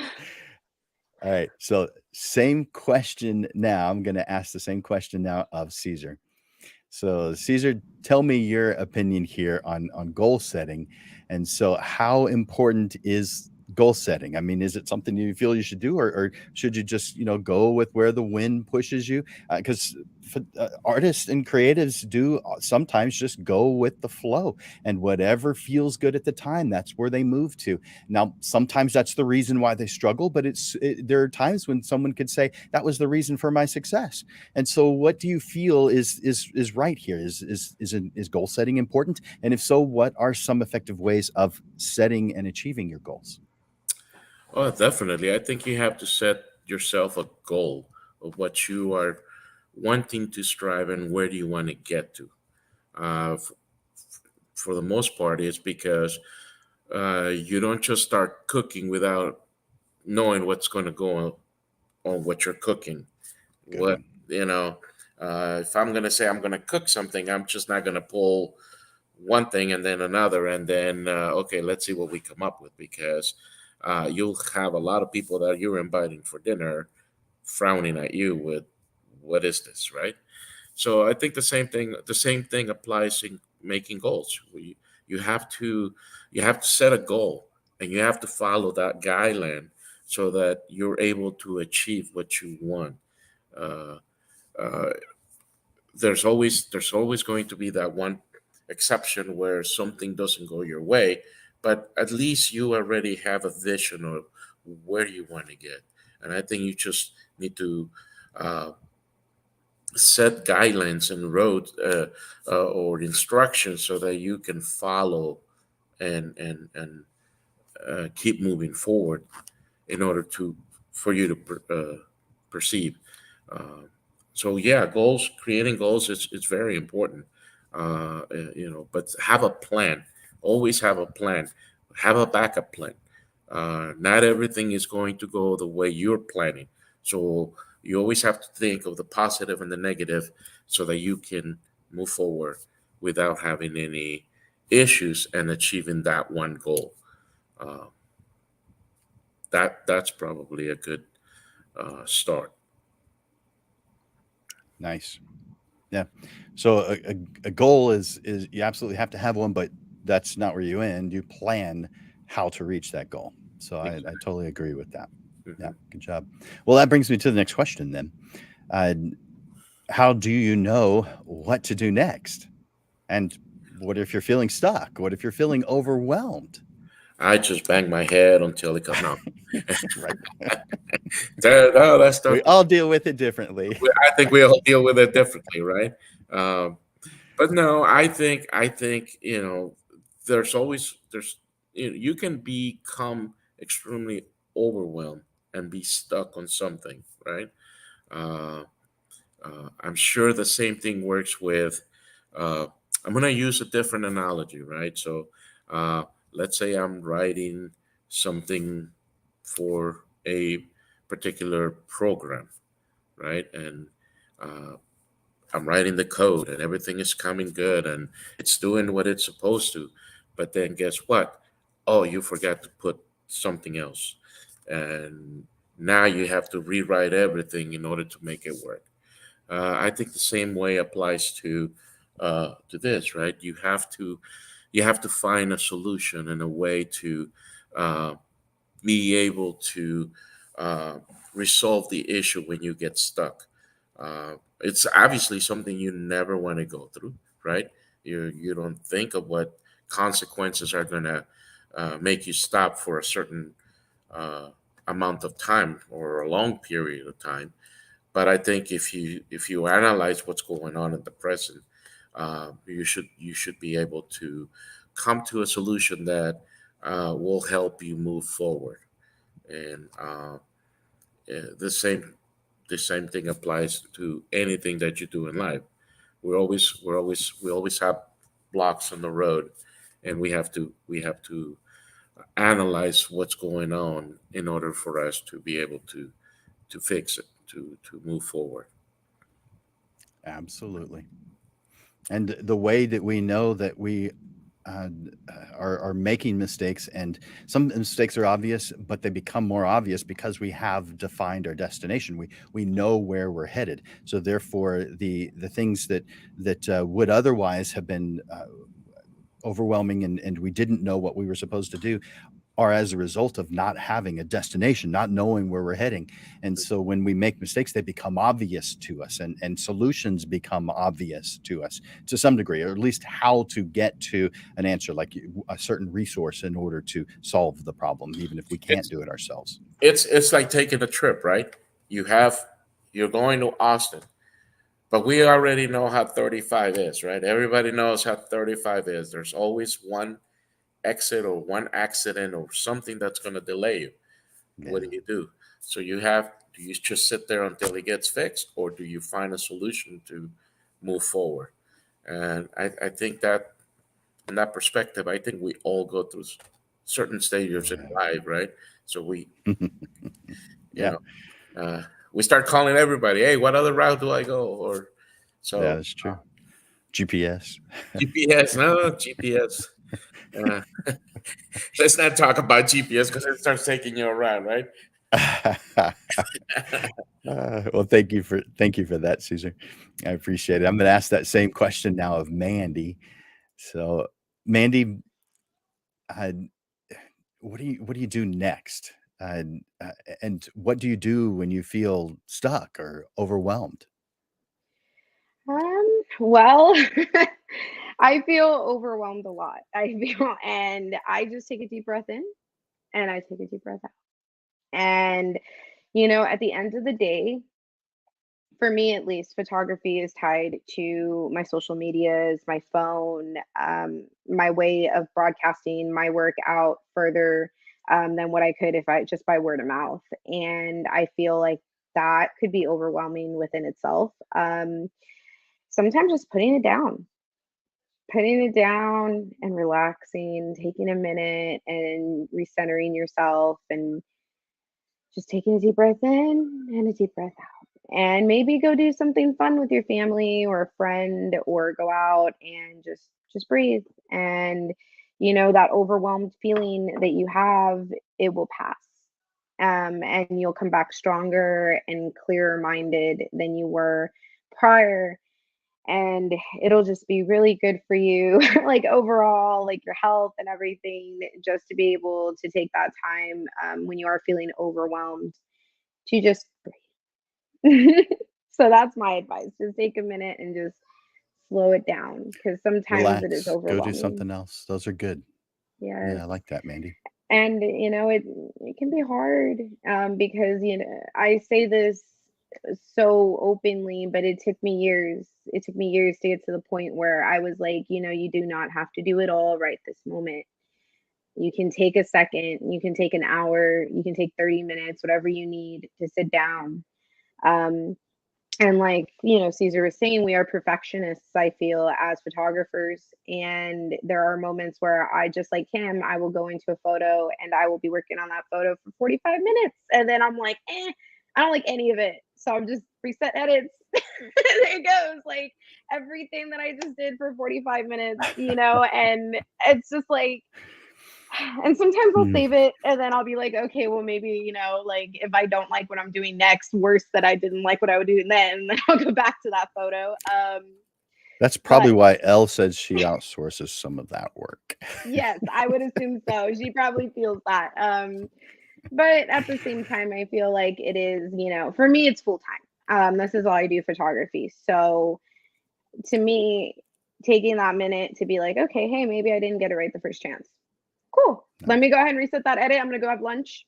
All right. So same question now. I'm going to ask the same question now of Caesar. So Caesar, tell me your opinion here on goal setting. And so how important is goal setting? I mean, is it something you feel you should do, or should you just, go with where the wind pushes you? Because artists and creatives do sometimes just go with the flow, and whatever feels good at the time, that's where they move to. Now, sometimes that's the reason why they struggle, but there are times when someone could say that was the reason for my success. And so, what do you feel is right here? Is goal setting important? And if so, what are some effective ways of setting and achieving your goals? Oh, definitely. I think you have to set yourself a goal of what you are wanting to strive and where do you want to get to. For the most part, it's because you don't just start cooking without knowing what's going to go on what you're cooking. Good What, one. if I'm going to say I'm going to cook something, I'm just not going to pull one thing and then another and then okay, let's see what we come up with, because you'll have a lot of people that you're inviting for dinner frowning at you with, what is this, right? So I think the same thing applies in making goals. You have to you have to set a goal, and you have to follow that guideline so that you're able to achieve what you want. uh, uh, there's always going to be that one exception where something doesn't go your way, but at least you already have a vision of where you want to get. And I think you just need to uh, set guidelines and road or instructions so that you can follow and keep moving forward in order to for you to perceive. Uh, so yeah, goals, creating goals is very important. But have a plan. Always have a plan. Have a backup plan. Not everything is going to go the way you're planning. So you always have to think of the positive and the negative so that you can move forward without having any issues and achieving that one goal. Uh, that's probably a good start. Nice. Yeah. So a goal is you absolutely have to have one, but that's not where you end. You plan how to reach that goal. So I totally agree with that. Mm-hmm. Yeah, good job. Well, that brings me to the next question then. Uh, how do you know what to do next? And what if you're feeling stuck? What if you're feeling overwhelmed? I just bang my head until it comes. No, Right. no, that's We not. all deal with it differently. I think we all deal with it differently, right? But no, I think there's always you can become extremely overwhelmed and be stuck on something, right? Uh, I'm sure the same thing works with. Uh, I'm going to use a different analogy, right? So, uh, let's say I'm writing something for a particular program, right? And uh, I'm writing the code and everything is coming good and it's doing what it's supposed to. But then guess what? Oh, you forgot to put something else. And now you have to rewrite everything in order to make it work. I think the same way applies to this, right? You have to find a solution and a way to uh, be able to uh, resolve the issue when you get stuck. It's obviously something you never want to go through, right? You don't think of what consequences are going to make you stop for a certain uh, amount of time or a long period of time. But I think if you analyze what's going on in the present, you should be able to come to a solution that will help you move forward. And the same thing applies to anything that you do in life. We always have blocks on the road, and we have to analyze what's going on in order for us to be able to fix it, to move forward. Absolutely. And the way that we know that we uh, are making mistakes, and some mistakes are obvious, but they become more obvious because we have defined our destination. We know where we're headed. So therefore, the things that would otherwise have been overwhelming, and we didn't know what we were supposed to do, are as a result of not having a destination, not knowing where we're heading. And so when we make mistakes, they become obvious to us, and solutions become obvious to us to some degree, or at least how to get to an answer, like a certain resource in order to solve the problem, even if we can't It's do it ourselves. it's like taking a trip, right? You have you're going to Austin, but we already know how 35 is, right? Everybody knows how 35 is. There's always one exit or one accident or something that's going to delay you. What Yeah. do you do? So do you just sit there until it gets fixed, or do you find a solution to move forward? And I think that in that perspective, I think we all go through certain stages in Yeah. life, right? So you Yeah, know, uh, we start calling everybody, hey, what other route do I go? Or that so is true. GPS. GPS, no GPS. Uh, let's not talk about GPS because it starts taking you around, right? Well, thank you for that, Caesar. I appreciate it. I'm going to ask that same question now of Mandy. So, Mandy, uh, what do you do next? Uh, and what do you do when you feel stuck or overwhelmed? Well, I feel overwhelmed a lot. And I just take a deep breath in and I take a deep breath out. And, at the end of the day, for me at least, photography is tied to my social medias, my phone, my way of broadcasting my work out further than what I could if I just by word of mouth. And I feel like that could be overwhelming within itself. Sometimes just putting it down and relaxing, taking a minute and recentering yourself and just taking a deep breath in and a deep breath out. And maybe go do something fun with your family or a friend or go out and just breathe. And that overwhelmed feeling that you have, it will pass. And you'll come back stronger and clearer minded than you were prior. and it'll just be really good for you, like overall, like your health and everything, just to be able to take that time when you are feeling overwhelmed to just breathe. So that's my advice. Just take a minute and just slow it down because sometimes it is Relax, go do overwhelming. something else. Those are good. Yes. Yeah, I like that, Mandy. And it can be hard because I say this so openly, but it took me years. It took me years to get to the point where I was like, you do not have to do it all right this moment. You can take a second, you can take an hour, you can take 30 minutes, whatever you need to sit down. Um, and like, Caesar was saying, we are perfectionists, I feel, as photographers. And there are moments where I, just like him, I will go into a photo and I will be working on that photo for 45 minutes. And then I'm like, I don't like any of it. So I'm just reset edits. There it goes. Like everything that I just did for 45 minutes, and it's just like, and sometimes I'll Mm, save it and then I'll be like, okay, well, maybe, like if I don't like what I'm doing next, worse that I didn't like what I would do then I'll go back to that photo. that's probably But why Elle says she outsources some of that work. yes, I would assume so. She probably feels that. But at the same time, I feel like it is, for me, it's full time. This is all I do, photography. So to me, taking that minute to be like, okay, hey, maybe I didn't get it right the first chance. Cool. Let Nice. me go ahead and reset that edit. I'm going to go have lunch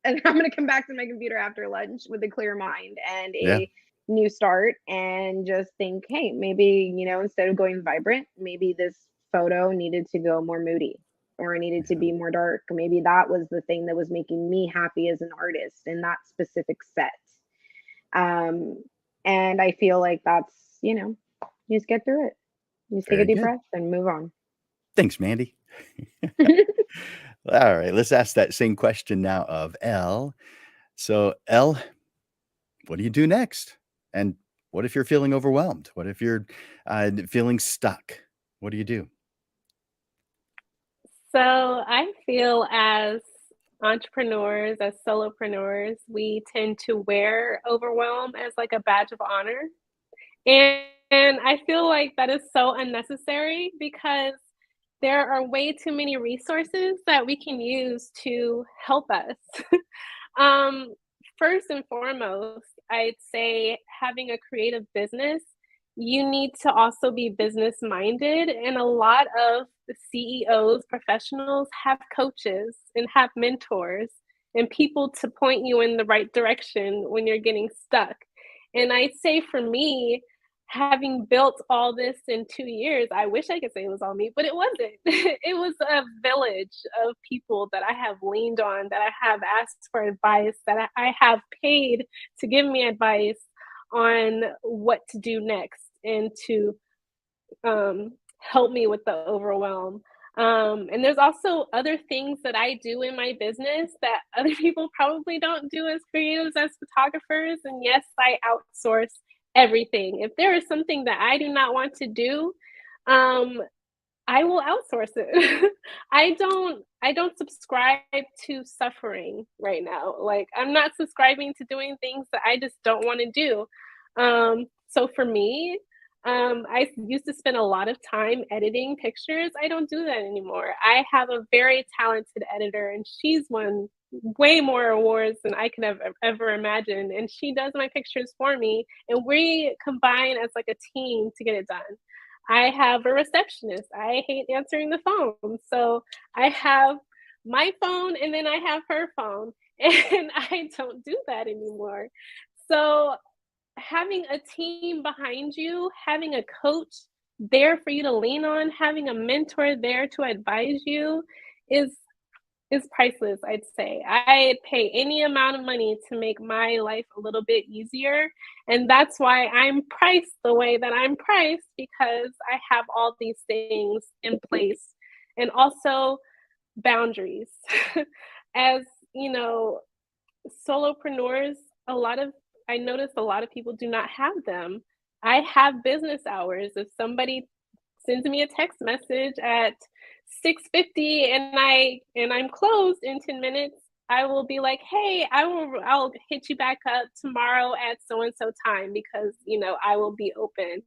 and I'm going to come back to my computer after lunch with a clear mind and Yeah. a new start and just think, hey, maybe, instead of going vibrant, maybe this photo needed to go more moody or it needed to Yeah. be more dark. Maybe that was the thing that was making me happy as an artist in that specific set. Um, and I feel like that's, you just get through it. You just take a Very deep good. breath and move on. Thanks, Mandy. All right, let's ask that same question now of Elle. So, Elle, what do you do next? And what if you're feeling overwhelmed? What if you're feeling stuck? What do you do? So I feel as entrepreneurs, as solopreneurs, we tend to wear overwhelm as like a badge of honor. And I feel like that is so unnecessary because there are way too many resources that we can use to help us. um, First and foremost, I'd say having a creative business, you need to also be business minded. And a lot of the CEOs, professionals have coaches and have mentors and people to point you in the right direction when you're getting stuck. And I'd say for me, having built all this in 2 years, I wish I could say it was all me, but it wasn't. It was a village of people that I have leaned on, that I have asked for advice, that I have paid to give me advice on what to do next and to help me with the overwhelm. And there's also other things that I do in my business that other people probably don't do as creatives as photographers. And yes, I outsource everything. If there is something that I do not want to do, um, I will outsource it. I don't subscribe to suffering right now. Like I'm not subscribing to doing things that I just don't want to do. So for me, I used to spend a lot of time editing pictures. I don't do that anymore. I have a very talented editor, and she's won way more awards than I could have ever imagined. And she does my pictures for me, and we combine as like a team to get it done. I have a receptionist. I hate answering the phone. So I have my phone and then I have her phone. And I don't do that anymore. So having a team behind you, having a coach there for you to lean on, having a mentor there to advise you is is priceless, I'd say. I'd pay any amount of money to make my life a little bit easier. And that's why I'm priced the way that I'm priced because I have all these things in place. And also boundaries. As you know, solopreneurs, a lot of I notice a lot of people do not have them. I have business hours. If somebody sends me a text message at 6:50 and I'm closed in 10 minutes, I will be like, "Hey, I'll hit you back up tomorrow at so and so time because, I will be open."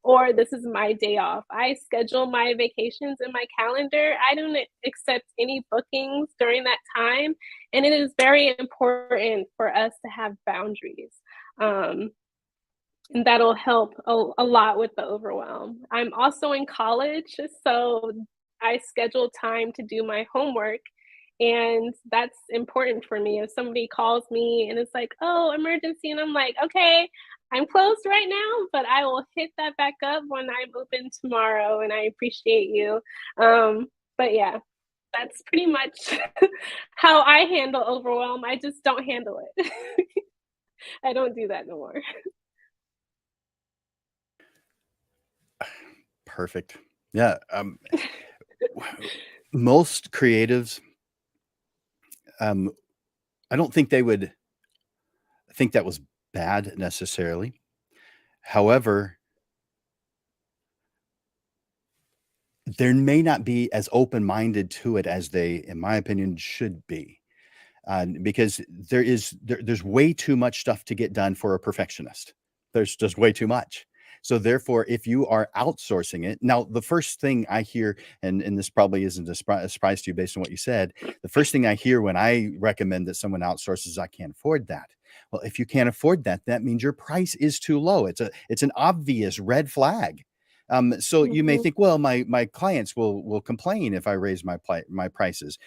or this is my day off. I schedule my vacations in my calendar. I don't accept any bookings during that time. And it is very important for us to have boundaries. And that'll help a lot with the overwhelm. I'm also in college, so I schedule time to do my homework, and that's important for me. If somebody calls me and it's like, "Oh, emergency," and I'm like, "Okay, I'm closed right now, but I will hit that back up when I'm open tomorrow, and I appreciate you." But yeah, that's pretty much how I handle overwhelm. I just don't handle it. I don't do that no more. Perfect. Yeah. Most creatives, I don't think they would think that was bad necessarily. However, they may not be as open-minded to it as they, in my opinion, should be. Because there's way too much stuff to get done for a perfectionist. There's just way too much. So therefore, if you are outsourcing it, now the first thing I hear, and this probably isn't a surprise to you based on what you said, the first thing I hear when I recommend that someone outsources, I can't afford that. Well, if you can't afford that, that means your price is too low. It's an obvious red flag. So you may Mhm. think, well, my clients will complain if I raise my prices.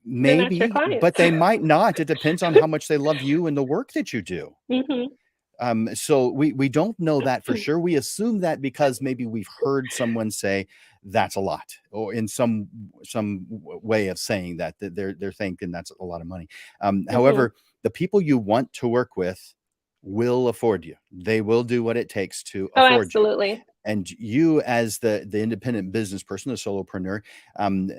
They're not your Maybe, but clients. they might not. It depends on how much they love you and the work that you do. Mhm. So we don't know that for sure. We assume that because maybe we've heard someone say that's a lot, or in some way of saying that they're thinking that's a lot of money. Mhm. However, the people you want to work with will afford you. They will do what it takes to Oh, afford you. absolutely. And you, as the independent business person, the solopreneur,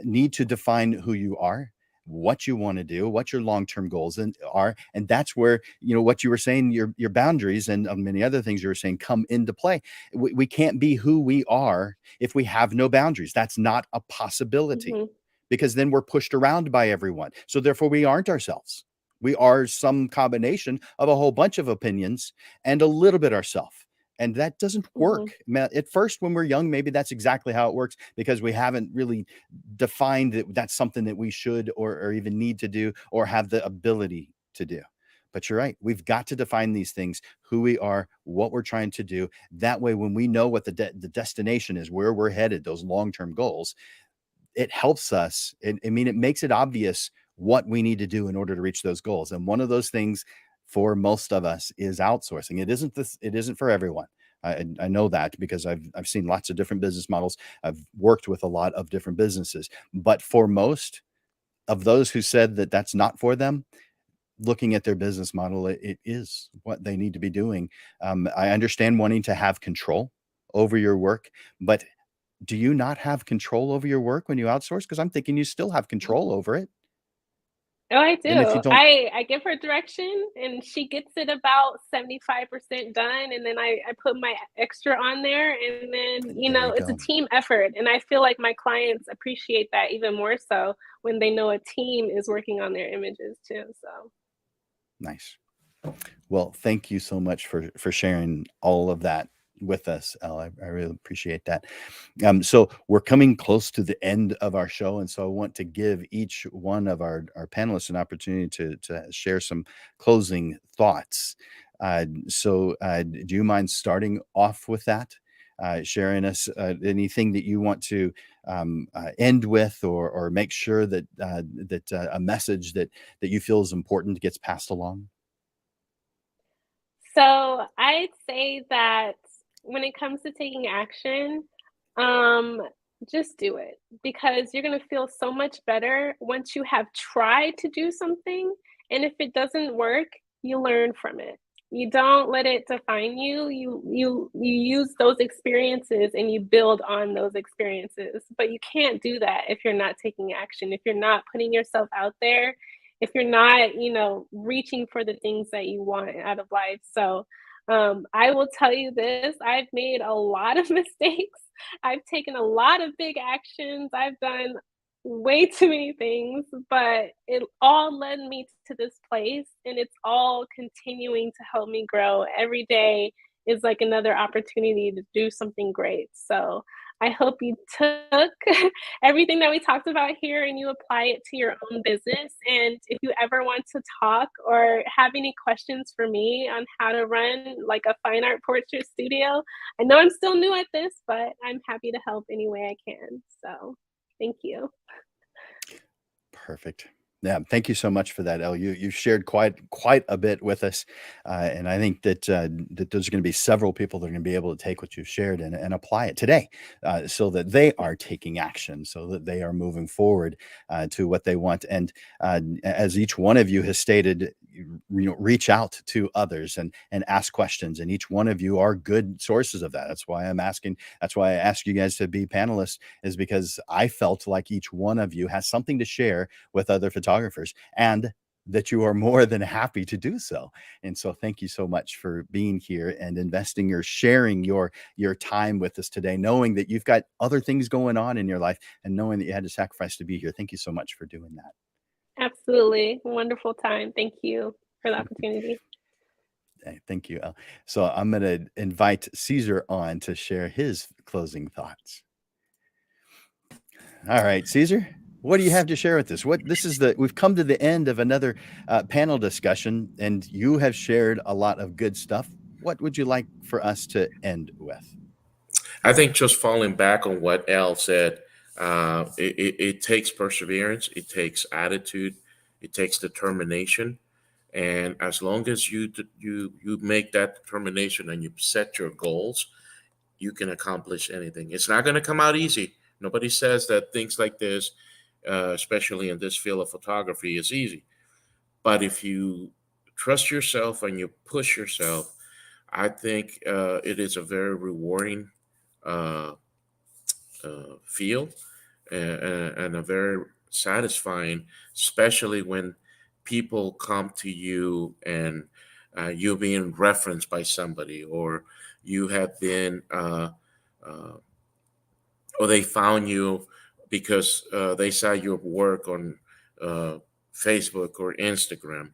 need to define who you are, what you want to do, what your long-term goals are, and that's where, what you were saying, your boundaries and many other things you were saying come into play. We can't be who we are if we have no boundaries. That's not a possibility, Mhm. because then we're pushed around by everyone. So therefore, we aren't ourselves. We are some combination of a whole bunch of opinions and a little bit ourselves. And that doesn't Mhm. work. At first, when we're young, maybe that's exactly how it works, because we haven't really defined that that's something that we should or even need to do or have the ability to do. But you're right. We've got to define these things, who we are, what we're trying to do. That way, when we know what the destination is, where we're headed, those long-term goals, it helps us. It makes it obvious what we need to do in order to reach those goals. And one of those things for most of us is outsourcing. It isn't for everyone. I know that because I've seen lots of different business models. I've worked with a lot of different businesses, but for most of those who said that that's not for them, looking at their business model, it is what they need to be doing. I understand wanting to have control over your work, but do you not have control over your work when you outsource? Because I'm thinking you still have control over it. Oh, I And if you do. don't, I give her direction, and she gets it about 75% done, and then I put my extra on there, and then, there you it's a go. team effort, and I feel like my clients appreciate that even more so when they know a team is working on their images too, so. Nice. Well, thank you so much for sharing all of that with us, Elle. I really appreciate that. So we're coming close to the end of our show, and so I want to give each one of our panelists an opportunity to share some closing thoughts. Do you mind starting off with that? Sharing us anything that you want to end with, or make sure that a message that you feel is important gets passed along. So I'd say that when it comes to taking action, um, just do it because you're going to feel so much better once you have tried to do something. And if it doesn't work, you learn from it. You don't let it define you. You use those experiences and you build on those experiences. But you can't do that if you're not taking action, if you're not putting yourself out there, if you're not, reaching for the things that you want out of life. So I will tell you this, I've made a lot of mistakes. I've taken a lot of big actions. I've done way too many things, but it all led me to this place, and it's all continuing to help me grow every day is like another opportunity to do something great. So I hope you took everything that we talked about here and you apply it to your own business. And if you ever want to talk or have any questions for me on how to run like a fine art portrait studio, I know I'm still new at this, but I'm happy to help any way I can. So thank you. Perfect. Yeah, thank you so much for that, Elle. You shared quite a bit with us, and I think that that there's going to be several people that are going to be able to take what you've shared and apply it today, so that they are taking action, so that they are moving forward to what they want. And as each one of you has stated, reach out to others and ask questions. And each one of you are good sources of that. That's why I'm asking. That's why I ask you guys to be panelists, is because I felt like each one of you has something to share with other photographers, and that you are more than happy to do so. And so thank you so much for being here and investing or sharing your time with us today, knowing that you've got other things going on in your life and knowing that you had to sacrifice to be here. Thank you so much for doing that. Absolutely. Wonderful time. Thank you for the opportunity. Thank you. So I'm going to invite Caesar on to share his closing thoughts. All right, Caesar, what do you have to share with us? We've come to the end of another panel discussion, and you have shared a lot of good stuff. What would you like for us to end with? I think just falling back on what Elle said, it takes perseverance, it takes attitude, it takes determination, and as long as you make that determination and you set your goals, you can accomplish anything. It's not going to come out easy. Nobody says that things like this, especially in this field of photography, is easy. But if you trust yourself and you push yourself, I think it is a very rewarding uh, field, and a very satisfying, especially when people come to you and you're being referenced by somebody, or you have been, uh, or they found you because they saw your work on uh, Facebook or Instagram,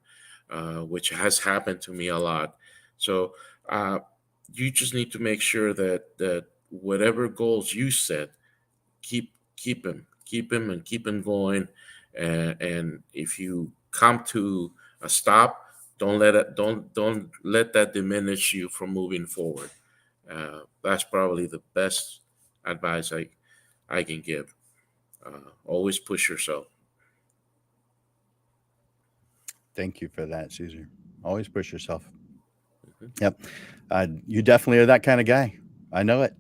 which has happened to me a lot. So uh, you just need to make sure that whatever goals you set, keep them and keep them going. And if you come to a stop, don't let that diminish you from moving forward. That's probably the best advice I can give. Always push yourself. Thank you for that, Caesar. Always push yourself. Mhm. Yep. You definitely are that kind of guy. I know it.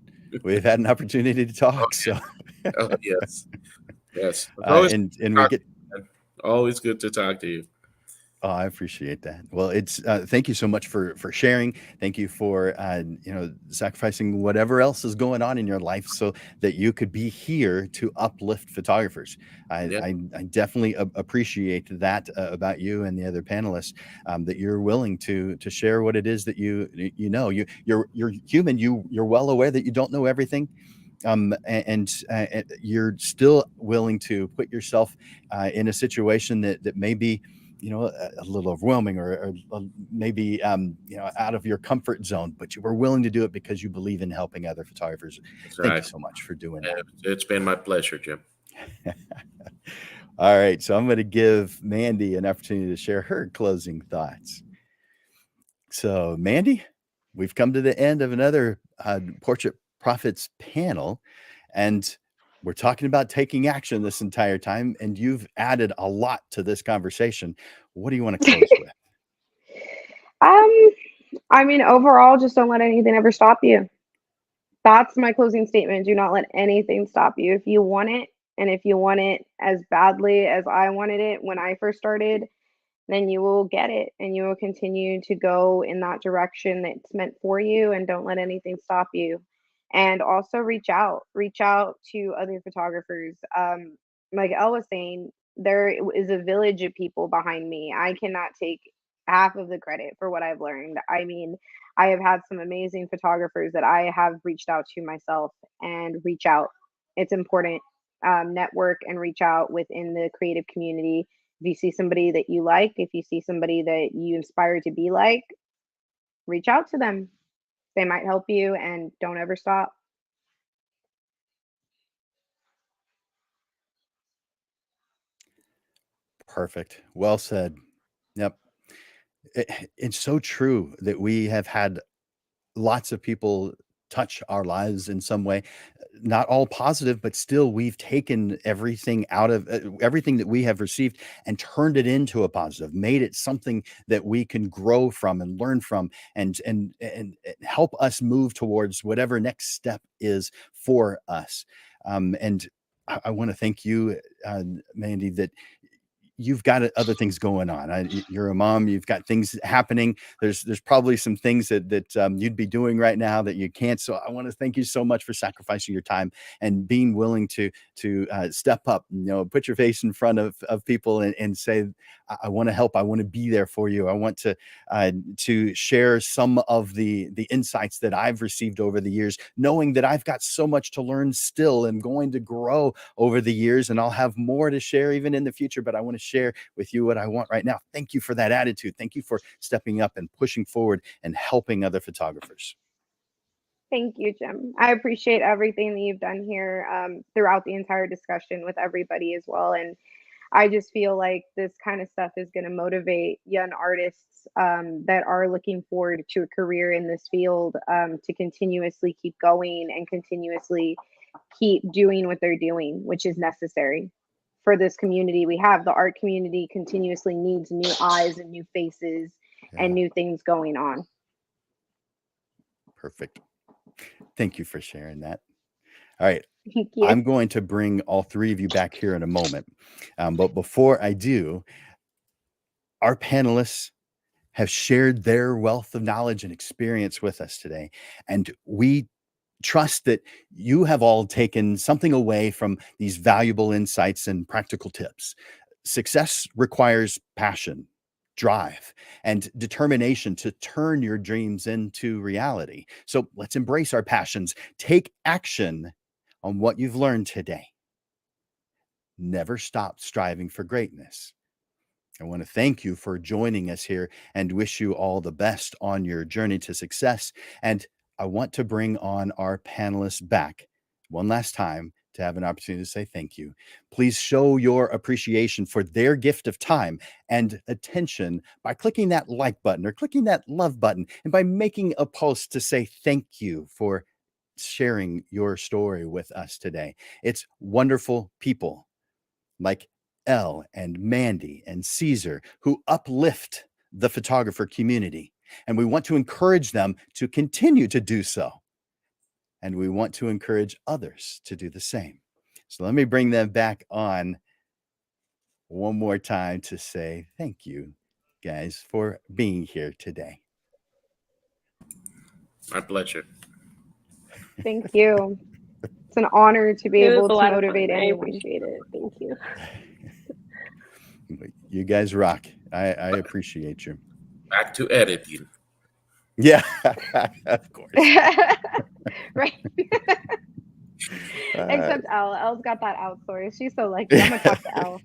We've had an opportunity to talk. So, Oh, yes, yes. It's always good and to we talk get. to you, man. Always good to talk to you. Oh, I appreciate that. Well, it's thank you so much for sharing. Thank you for sacrificing whatever else is going on in your life so that you could be here to uplift photographers. Yeah, I definitely appreciate that about you and the other panelists, that you're willing to share what it is that you know. You're human. You're well aware that you don't know everything, and you're still willing to put yourself in a situation that may be, a little overwhelming, or maybe out of your comfort zone, but you were willing to do it because you believe in helping other photographers. Thank you exactly. so much for doing Yeah, that. it's been my pleasure, Jim. All right, so I'm going to give Mandy an opportunity to share her closing thoughts. So, Mandy, we've come to the end of another Portrait Profits panel, and we're talking about taking action this entire time, and you've added a lot to this conversation. What do you want to close with? Um, I mean, overall, just don't let anything ever stop you. That's my closing statement. Do not let anything stop you. If you want it, and if you want it as badly as I wanted it when I first started, then you will get it and you will continue to go in that direction that's meant for you, and don't let anything stop you. And also reach out to other photographers. Like Elle was saying, there is a village of people behind me. I cannot take half of the credit for what I've learned. I mean, I have had some amazing photographers that I have reached out to myself. And reach out. It's important. Network and reach out within the creative community. If you see somebody that you like, if you see somebody that you inspire to be like, reach out to them. they might help you, and don't ever stop. Perfect. Well said. Yep. It's so true that we have had lots of people touch our lives in some way, not all positive, but still we've taken everything out of everything that we have received and turned it into a positive, made it something that we can grow from and learn from, and help us move towards whatever next step is for us. And I want to thank you, Mandy, that you've got other things going on. You're a mom. You've got things happening. There's probably some things that you'd be doing right now that you can't. So I want to thank you so much for sacrificing your time and being willing to step up. Put your face in front of people and say, I want to help. I want to be there for you. I want to share some of the insights that I've received over the years, knowing that I've got so much to learn still and going to grow over the years, and I'll have more to share even in the future. But I want to share with you what I want right now. Thank you for that attitude. Thank you for stepping up and pushing forward and helping other photographers. Thank you, Jim. I appreciate everything that you've done here throughout the entire discussion with everybody as well. And I just feel like this kind of stuff is going to motivate young artists that are looking forward to a career in this field to continuously keep going and continuously keep doing what they're doing, which is necessary for this community. We have the art community continuously needs new eyes and new faces and new things going on. Perfect. Thank you for sharing that. All right. Thank you. I'm going to bring all three of you back here in a moment. But before I do, our panelists have shared their wealth of knowledge and experience with us today. And we trust that you have all taken something away from these valuable insights and practical tips. Success requires passion, drive, and determination to turn your dreams into reality. So let's embrace our passions. Take action on what you've learned today. Never stop striving for greatness. I want to thank you for joining us here and wish you all the best on your journey to success. And I want to bring on our panelists back one last time to have an opportunity to say thank you. Please show your appreciation for their gift of time and attention by clicking that like button or clicking that love button, and by making a post to say thank you for sharing your story with us today. It's wonderful people like Elle and Mandy and Caesar who uplift the photographer community. And we want to encourage them to continue to do so. And we want to encourage others to do the same. So let me bring them back on one more time to say thank you, guys, for being here today. My pleasure. Thank you. It's an honor to be It was able a to lot of motivate fun. I anyone. appreciate it. Thank you. You guys rock. I appreciate you. Back to editing. Yeah, of course. Right. Except Elle. Elle's got that outsource. She's so lucky. I'm gonna talk to Elle.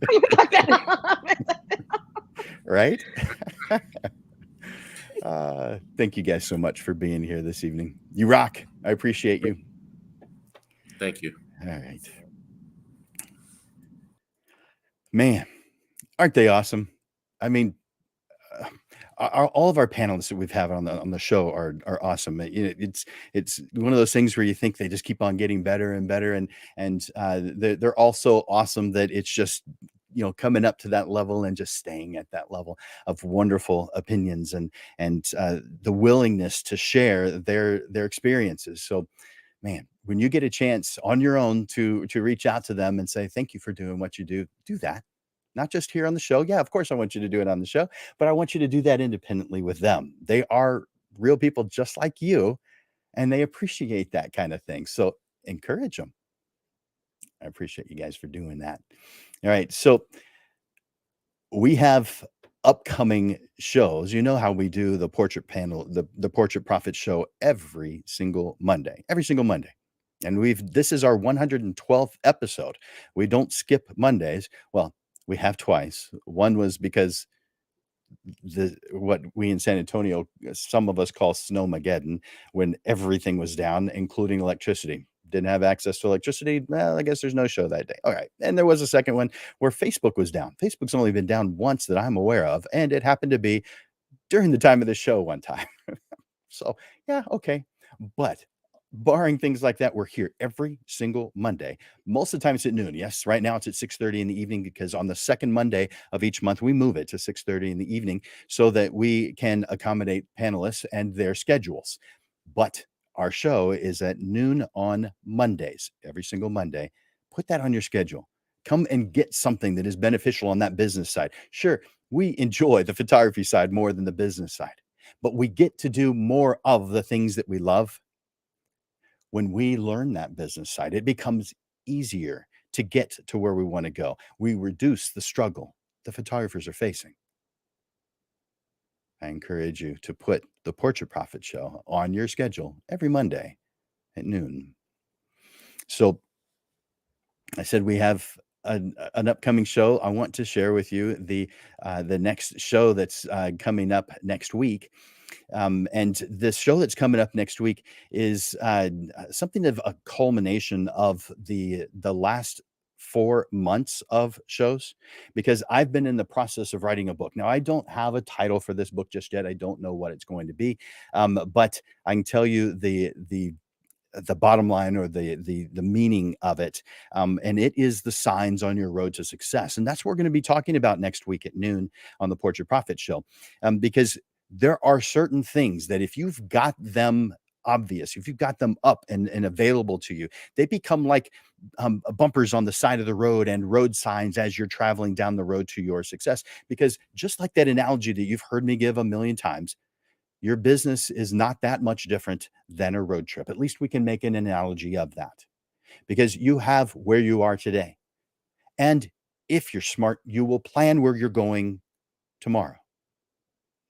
I'm gonna talk to Elle. Right? Thank you guys so much for being here this evening. You rock. I appreciate you. Thank you. All right. Man, aren't they awesome? I mean, all of our panelists that we've had on the show are awesome. It's one of those things where you think they just keep on getting better and better, and they're also awesome that it's just coming up to that level and just staying at that level of wonderful opinions and the willingness to share their experiences. So, man, when you get a chance on your own to reach out to them and say thank you for doing what you do that. Not just here on the show. Yeah, of course I want you to do it on the show, but I want you to do that independently with them. They are real people just like you, and they appreciate that kind of thing. So encourage them. I appreciate you guys for doing that. All right. So we have upcoming shows. You know how we do the portrait panel, the Portrait Prophet show every single Monday. And this is our 112th episode. We don't skip Mondays. Well, we have twice. One was because what we in San Antonio, some of us call snowmageddon, when everything was down, including electricity. Didn't have access to electricity. Well, I guess there's no show that day. All right. And there was a second one where Facebook was down. Facebook's only been down once that I'm aware of, and it happened to be during the time of the show one time. So, yeah, okay. But barring things like that, we're here every single Monday. Most of the time it's at noon. Yes, right now it's at 6:30 in the evening, because on the second Monday of each month, we move it to 6:30 in the evening so that we can accommodate panelists and their schedules. But our show is at noon on Mondays, every single Monday. Put that on your schedule. Come and get something that is beneficial on that business side. Sure, we enjoy the photography side more than the business side, but we get to do more of the things that we love. When we learn that business side, it becomes easier to get to where we want to go. We reduce the struggle the photographers are facing. I encourage you to put the Portrait Profit Show on your schedule every Monday at noon. So I said we have an upcoming show. I want to share with you the next show that's coming up next week. And this show that's coming up next week is something of a culmination of the last 4 months of shows, because I've been in the process of writing a book. Now, I don't have a title for this book just yet. I don't know what it's going to be, but I can tell you the bottom line, or the meaning of it, and it is the signs on your road to success. And that's what we're going to be talking about next week at noon on the Portrait Profit Show, because there are certain things that if you've got them obvious, if you've got them up and available to you, they become like bumpers on the side of the road and road signs as you're traveling down the road to your success. Because just like that analogy that you've heard me give a million times, your business is not that much different than a road trip. At least we can make an analogy of that, because you have where you are today. And if you're smart, you will plan where you're going tomorrow.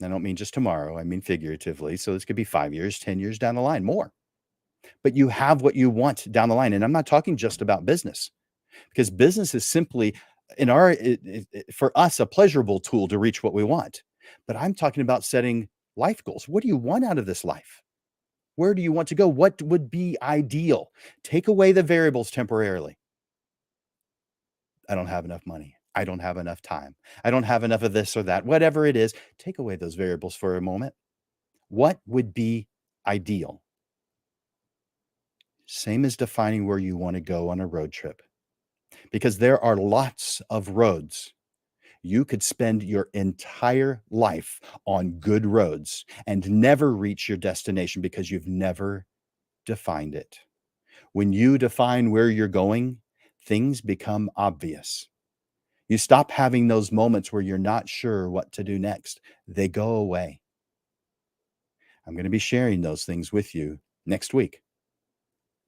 I don't mean just tomorrow, I mean figuratively. So this could be 5 years, 10 years down the line, more. But you have what you want down the line. And I'm not talking just about business, because business is simply, for us, a pleasurable tool to reach what we want. But I'm talking about setting life goals. What do you want out of this life? Where do you want to go? What would be ideal? Take away the variables temporarily. I don't have enough money. I don't have enough time. I don't have enough of this or that. Whatever it is, take away those variables for a moment. What would be ideal? Same as defining where you want to go on a road trip, because there are lots of roads. You could spend your entire life on good roads and never reach your destination because you've never defined it. When you define where you're going, things become obvious. You stop having those moments where you're not sure what to do next. They go away. I'm going to be sharing those things with you next week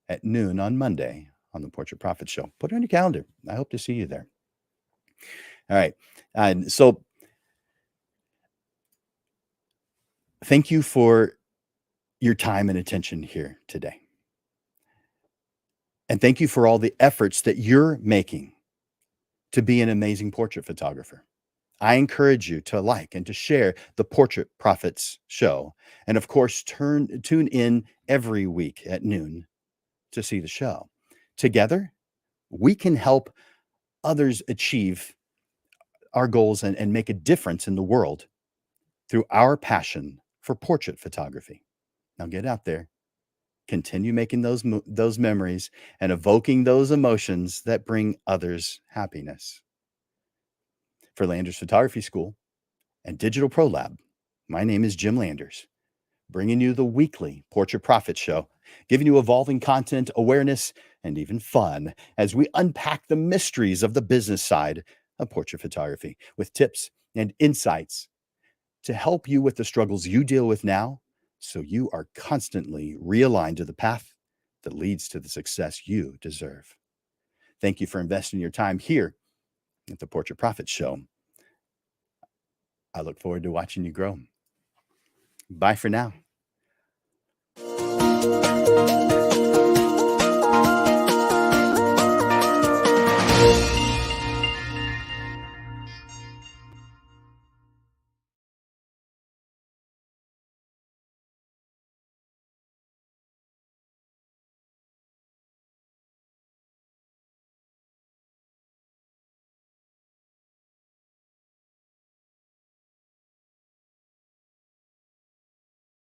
at noon on Monday on the Portrait Profit Show. Put it on your calendar. I hope to see you there. All right. So thank you for your time and attention here today. And thank you for all the efforts that you're making to be an amazing portrait photographer. I encourage you to like and to share the Portrait Profits Show. And of course, tune in every week at noon to see the show. Together, we can help others achieve our goals and make a difference in the world through our passion for portrait photography. Now get out there, continue making those memories and evoking those emotions that bring others happiness. For Landers Photography School and Digital Pro Lab, my name is Jim Landers, bringing you the weekly Portrait Profit Show, giving you evolving content, awareness, and even fun as we unpack the mysteries of the business side of portrait photography with tips and insights to help you with the struggles you deal with now, so you are constantly realigned to the path that leads to the success you deserve. Thank you for investing your time here at the Portrait Profit Show. I look forward to watching you grow. Bye for now.